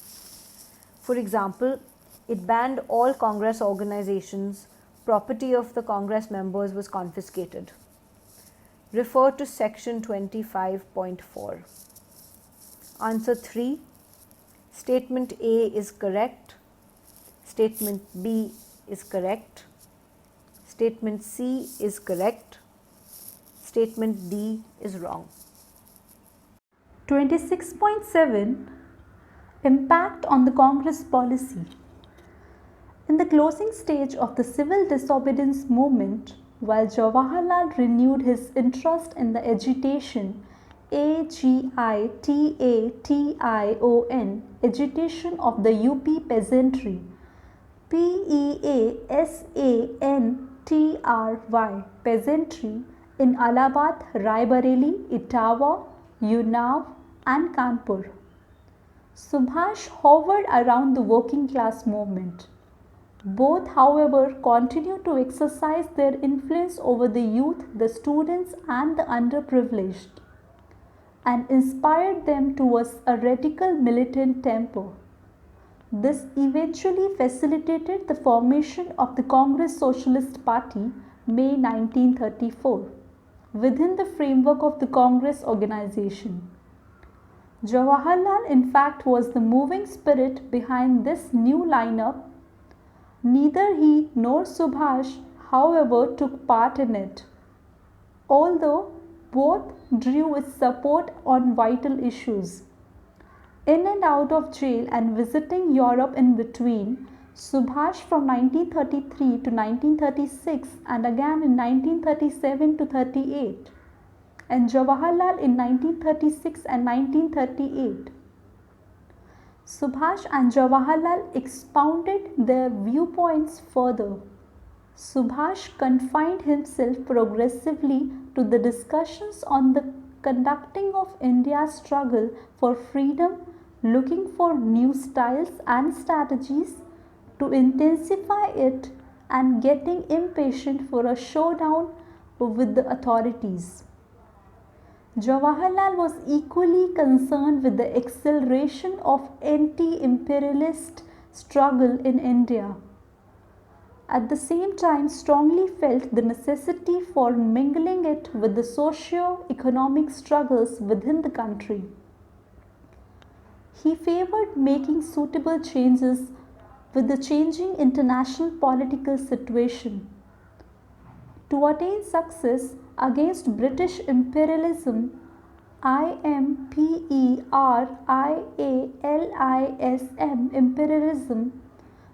For example, it banned all Congress organizations. Property of the Congress members was confiscated. Refer to section 25.4. Answer 3. Statement A is correct. Statement B is correct. Statement C is correct. Statement D is wrong. 26.7. Impact on the Congress policy. In the closing stage of the civil disobedience movement, while Jawaharlal renewed his interest in the agitation, agitation of the UP peasantry, peasantry in Allahabad, Raebareli, Etawah, Unnao and Kanpur. Subhash hovered around the working class movement. Both, however, continued to exercise their influence over the youth, the students and the underprivileged, and inspired them towards a radical militant temper. This eventually facilitated the formation of the Congress Socialist Party, May 1934, within the framework of the Congress organization. Jawaharlal, in fact, was the moving spirit behind this new lineup. Neither he nor Subhash, however, took part in it, although both drew its support on vital issues. In and out of jail and visiting Europe in between, Subhash from 1933 to 1936 and again in 1937 to 38, and Jawaharlal in 1936 and 1938. Subhash and Jawaharlal expounded their viewpoints further. Subhash confined himself progressively to the discussions on the conducting of India's struggle for freedom, looking for new styles and strategies to intensify it, and getting impatient for a showdown with the authorities. Jawaharlal was equally concerned with the acceleration of anti-imperialist struggle in India. At the same time, strongly felt the necessity for mingling it with the socio-economic struggles within the country. He favored making suitable changes with the changing international political situation. To attain success against British imperialism, imperialism,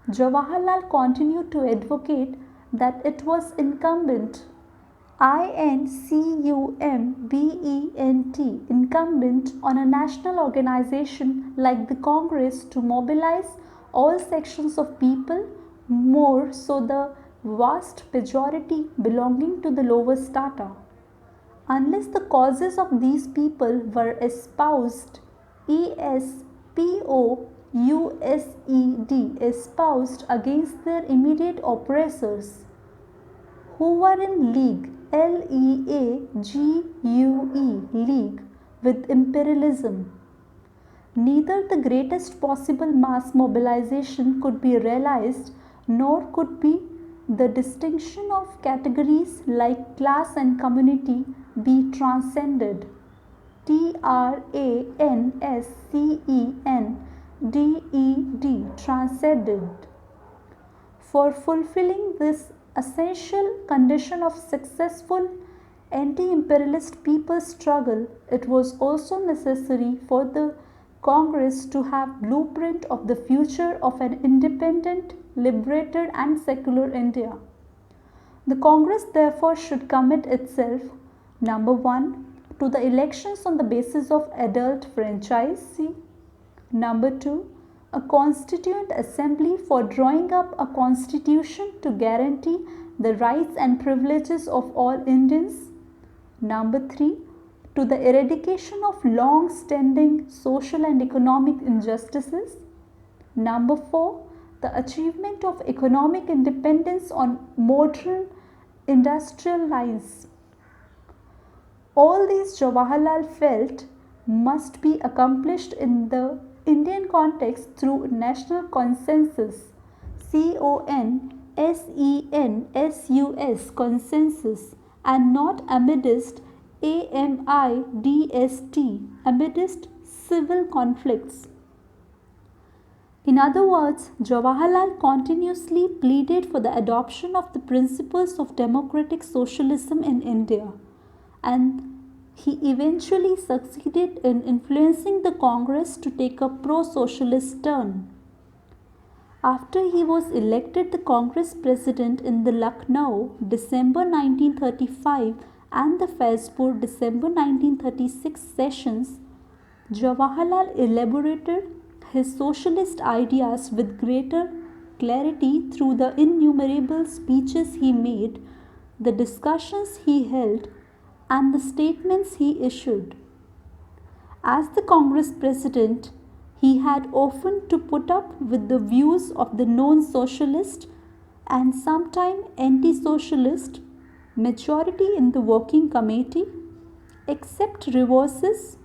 Jawaharlal continued to advocate that it was incumbent on a national organization like the Congress to mobilize all sections of people, more so the vast majority belonging to the lower strata. Unless the causes of these people were espoused against their immediate oppressors, who were in league with imperialism. Neither the greatest possible mass mobilization could be realized, nor could be the distinction of categories like class and community be transcended. Transcended. For fulfilling this essential condition of successful anti-imperialist people's struggle, it was also necessary for the Congress to have blueprint of the future of an independent, liberated and secular India. The Congress therefore should commit itself, number 1, to the elections on the basis of adult franchise. Number 2, a constituent assembly for drawing up a constitution to guarantee the rights and privileges of all Indians. Number 3, to the eradication of long-standing social and economic injustices. Number 4, the achievement of economic independence on modern industrial lines. All these Jawaharlal felt must be accomplished in the Indian context through national consensus, consensus, and not amidst amidst civil conflicts. In other words, Jawaharlal continuously pleaded for the adoption of the principles of democratic socialism in India, and he eventually succeeded in influencing the Congress to take a pro-socialist turn. After he was elected the Congress president in the Lucknow, December 1935 and the Faizpur, December 1936 sessions, Jawaharlal elaborated his socialist ideas with greater clarity through the innumerable speeches he made, the discussions he held, and the statements he issued. As the Congress president, he had often to put up with the views of the known socialist and sometime anti-socialist majority in the working committee, except reverses,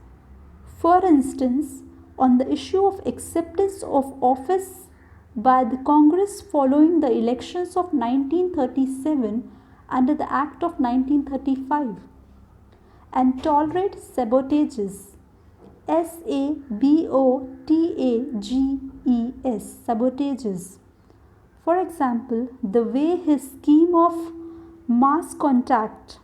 for instance, on the issue of acceptance of office by the Congress following the elections of 1937 under the Act of 1935, and tolerate sabotages, sabotages. For example, the way his scheme of mass contact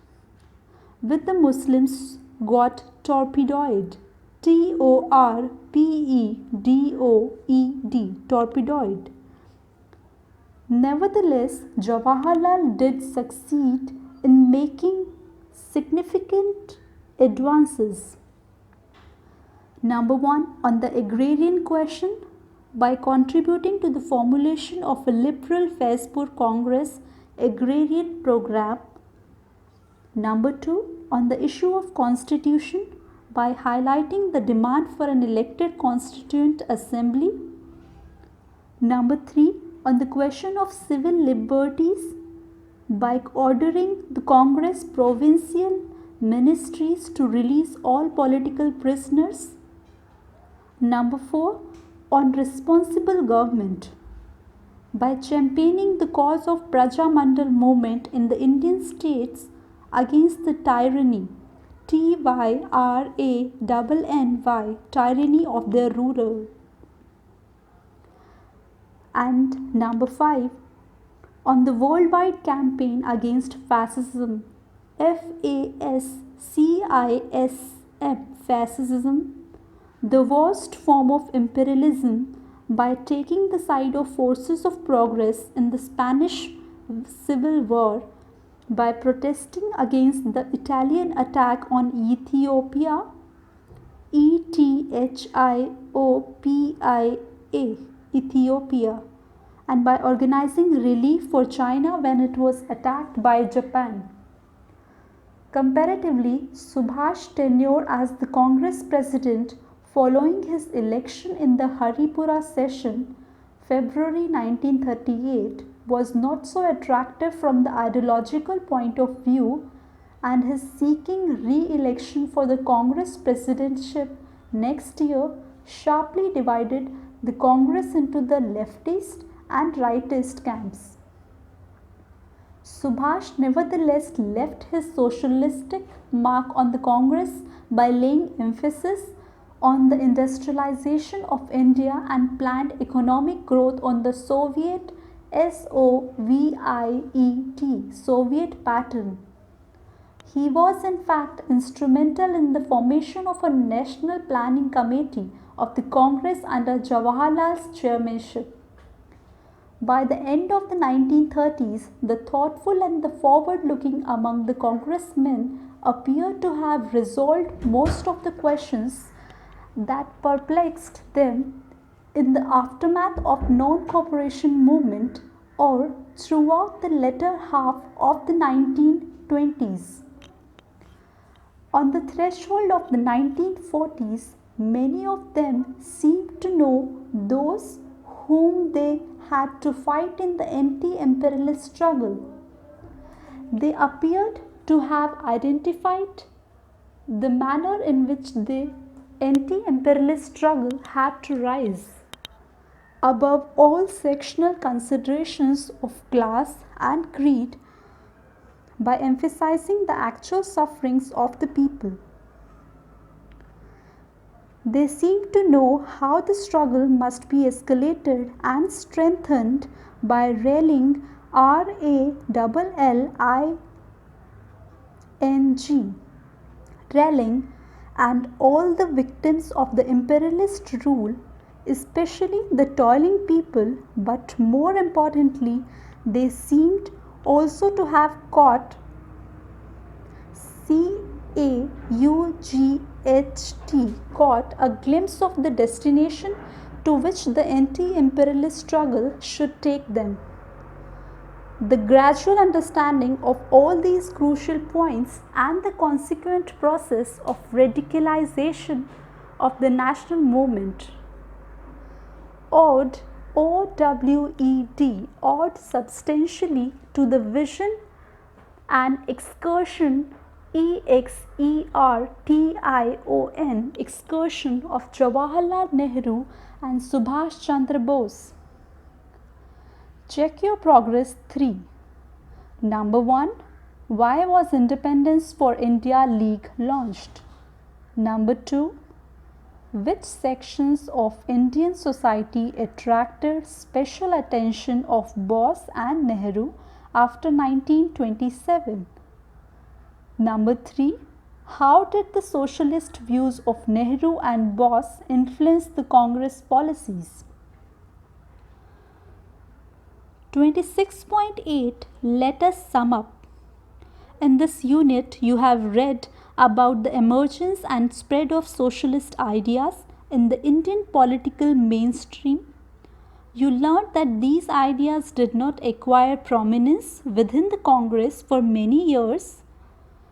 with the Muslims got torpedoed, torpedoed. Nevertheless, Jawaharlal did succeed in making significant advances. Number 1, on the agrarian question, by contributing to the formulation of a liberal Faizpur Congress agrarian program. Number 2, on the issue of constitution, by highlighting the demand for an elected constituent assembly. Number 3, on the question of civil liberties, by ordering the Congress provincial ministries to release all political prisoners. Number 4, on responsible government, by championing the cause of Prajamandal movement in the Indian states against the tyranny, Tyranny, tyranny of their ruler. And number 5, on the worldwide campaign against fascism, fascism, the worst form of imperialism, by taking the side of forces of progress in the Spanish Civil War, by protesting against the Italian attack on Ethiopia, Ethiopia, and by organizing relief for China when it was attacked by Japan. Comparatively, Subhash's tenure as the Congress President following his election in the Haripura session, February 1938, was not so attractive from the ideological point of view, and his seeking re-election for the Congress presidentship next year sharply divided the Congress into the leftist and rightist camps. Subhash nevertheless left his socialistic mark on the Congress by laying emphasis on the industrialization of India and planned economic growth on the Soviet Soviet pattern. He was in fact instrumental in the formation of a national planning committee of the Congress under Jawaharlal's chairmanship. By the end of the 1930s, the thoughtful and the forward-looking among the congressmen appear to have resolved most of the questions that perplexed them in the aftermath of non-cooperation movement or throughout the latter half of the 1920s. On the threshold of the 1940s, many of them seemed to know those whom they had to fight in the anti-imperialist struggle. They appeared to have identified the manner in which the anti-imperialist struggle had to rise above all sectional considerations of class and creed by emphasizing the actual sufferings of the people. They seemed to know how the struggle must be escalated and strengthened by rallying rallying and all the victims of the imperialist rule, especially the toiling people, but more importantly, they seemed also to have caught caught a glimpse of the destination to which the anti-imperialist struggle should take them. The gradual understanding of all these crucial points and the consequent process of radicalization of the national movement owed substantially to the vision and excursion excursion of Jawaharlal Nehru and Subhash Chandra Bose. Check your progress 3. Number 1. Why was Independence for India League launched? Number 2. Which sections of Indian society attracted special attention of Bose and Nehru after 1927? Number 3. How did the socialist views of Nehru and Bose influence the Congress policies? 26.8. Let us sum up. In this unit, you have read about the emergence and spread of socialist ideas in the Indian political mainstream. You learned that these ideas did not acquire prominence within the Congress for many years.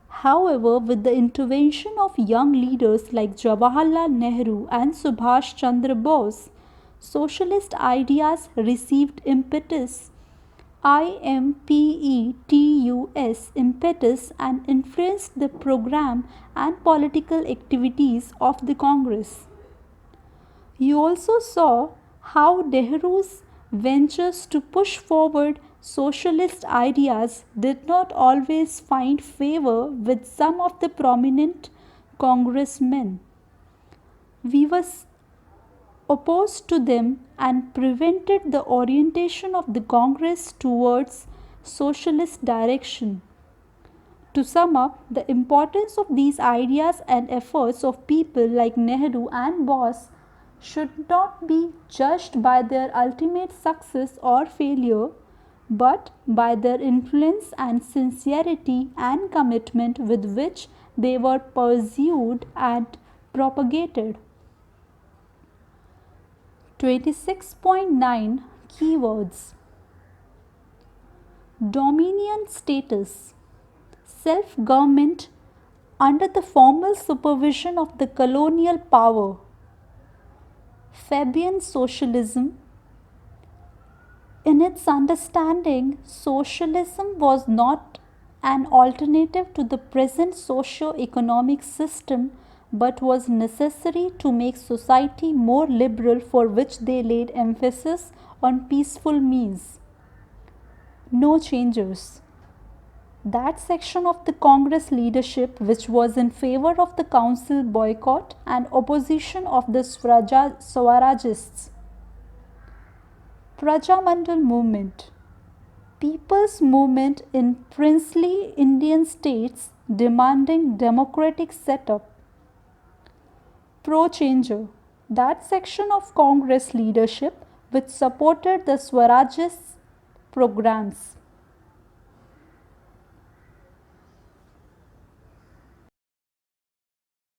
However, with the intervention of young leaders like Jawaharlal Nehru and Subhash Chandra Bose, socialist ideas received impetus impetus and influenced the program and political activities of the Congress. You also saw how Nehru's ventures to push forward socialist ideas did not always find favor with some of the prominent congressmen. We were opposed to them and prevented the orientation of the Congress towards socialist direction. To sum up, the importance of these ideas and efforts of people like Nehru and Bose should not be judged by their ultimate success or failure, but by their influence and sincerity and commitment with which they were pursued and propagated. 26.9 Keywords: Dominion status, self government under the formal supervision of the colonial power. Fabian socialism. In its understanding, socialism was not an alternative to the present socio-economic system but was necessary to make society more liberal, for which they laid emphasis on peaceful means. No changers. That section of the Congress leadership which was in favor of the council boycott and opposition of the Swarajists. Prajamandal movement, people's movement in princely Indian states demanding democratic setup. Pro-changer, that section of Congress leadership which supported the Swarajist programs.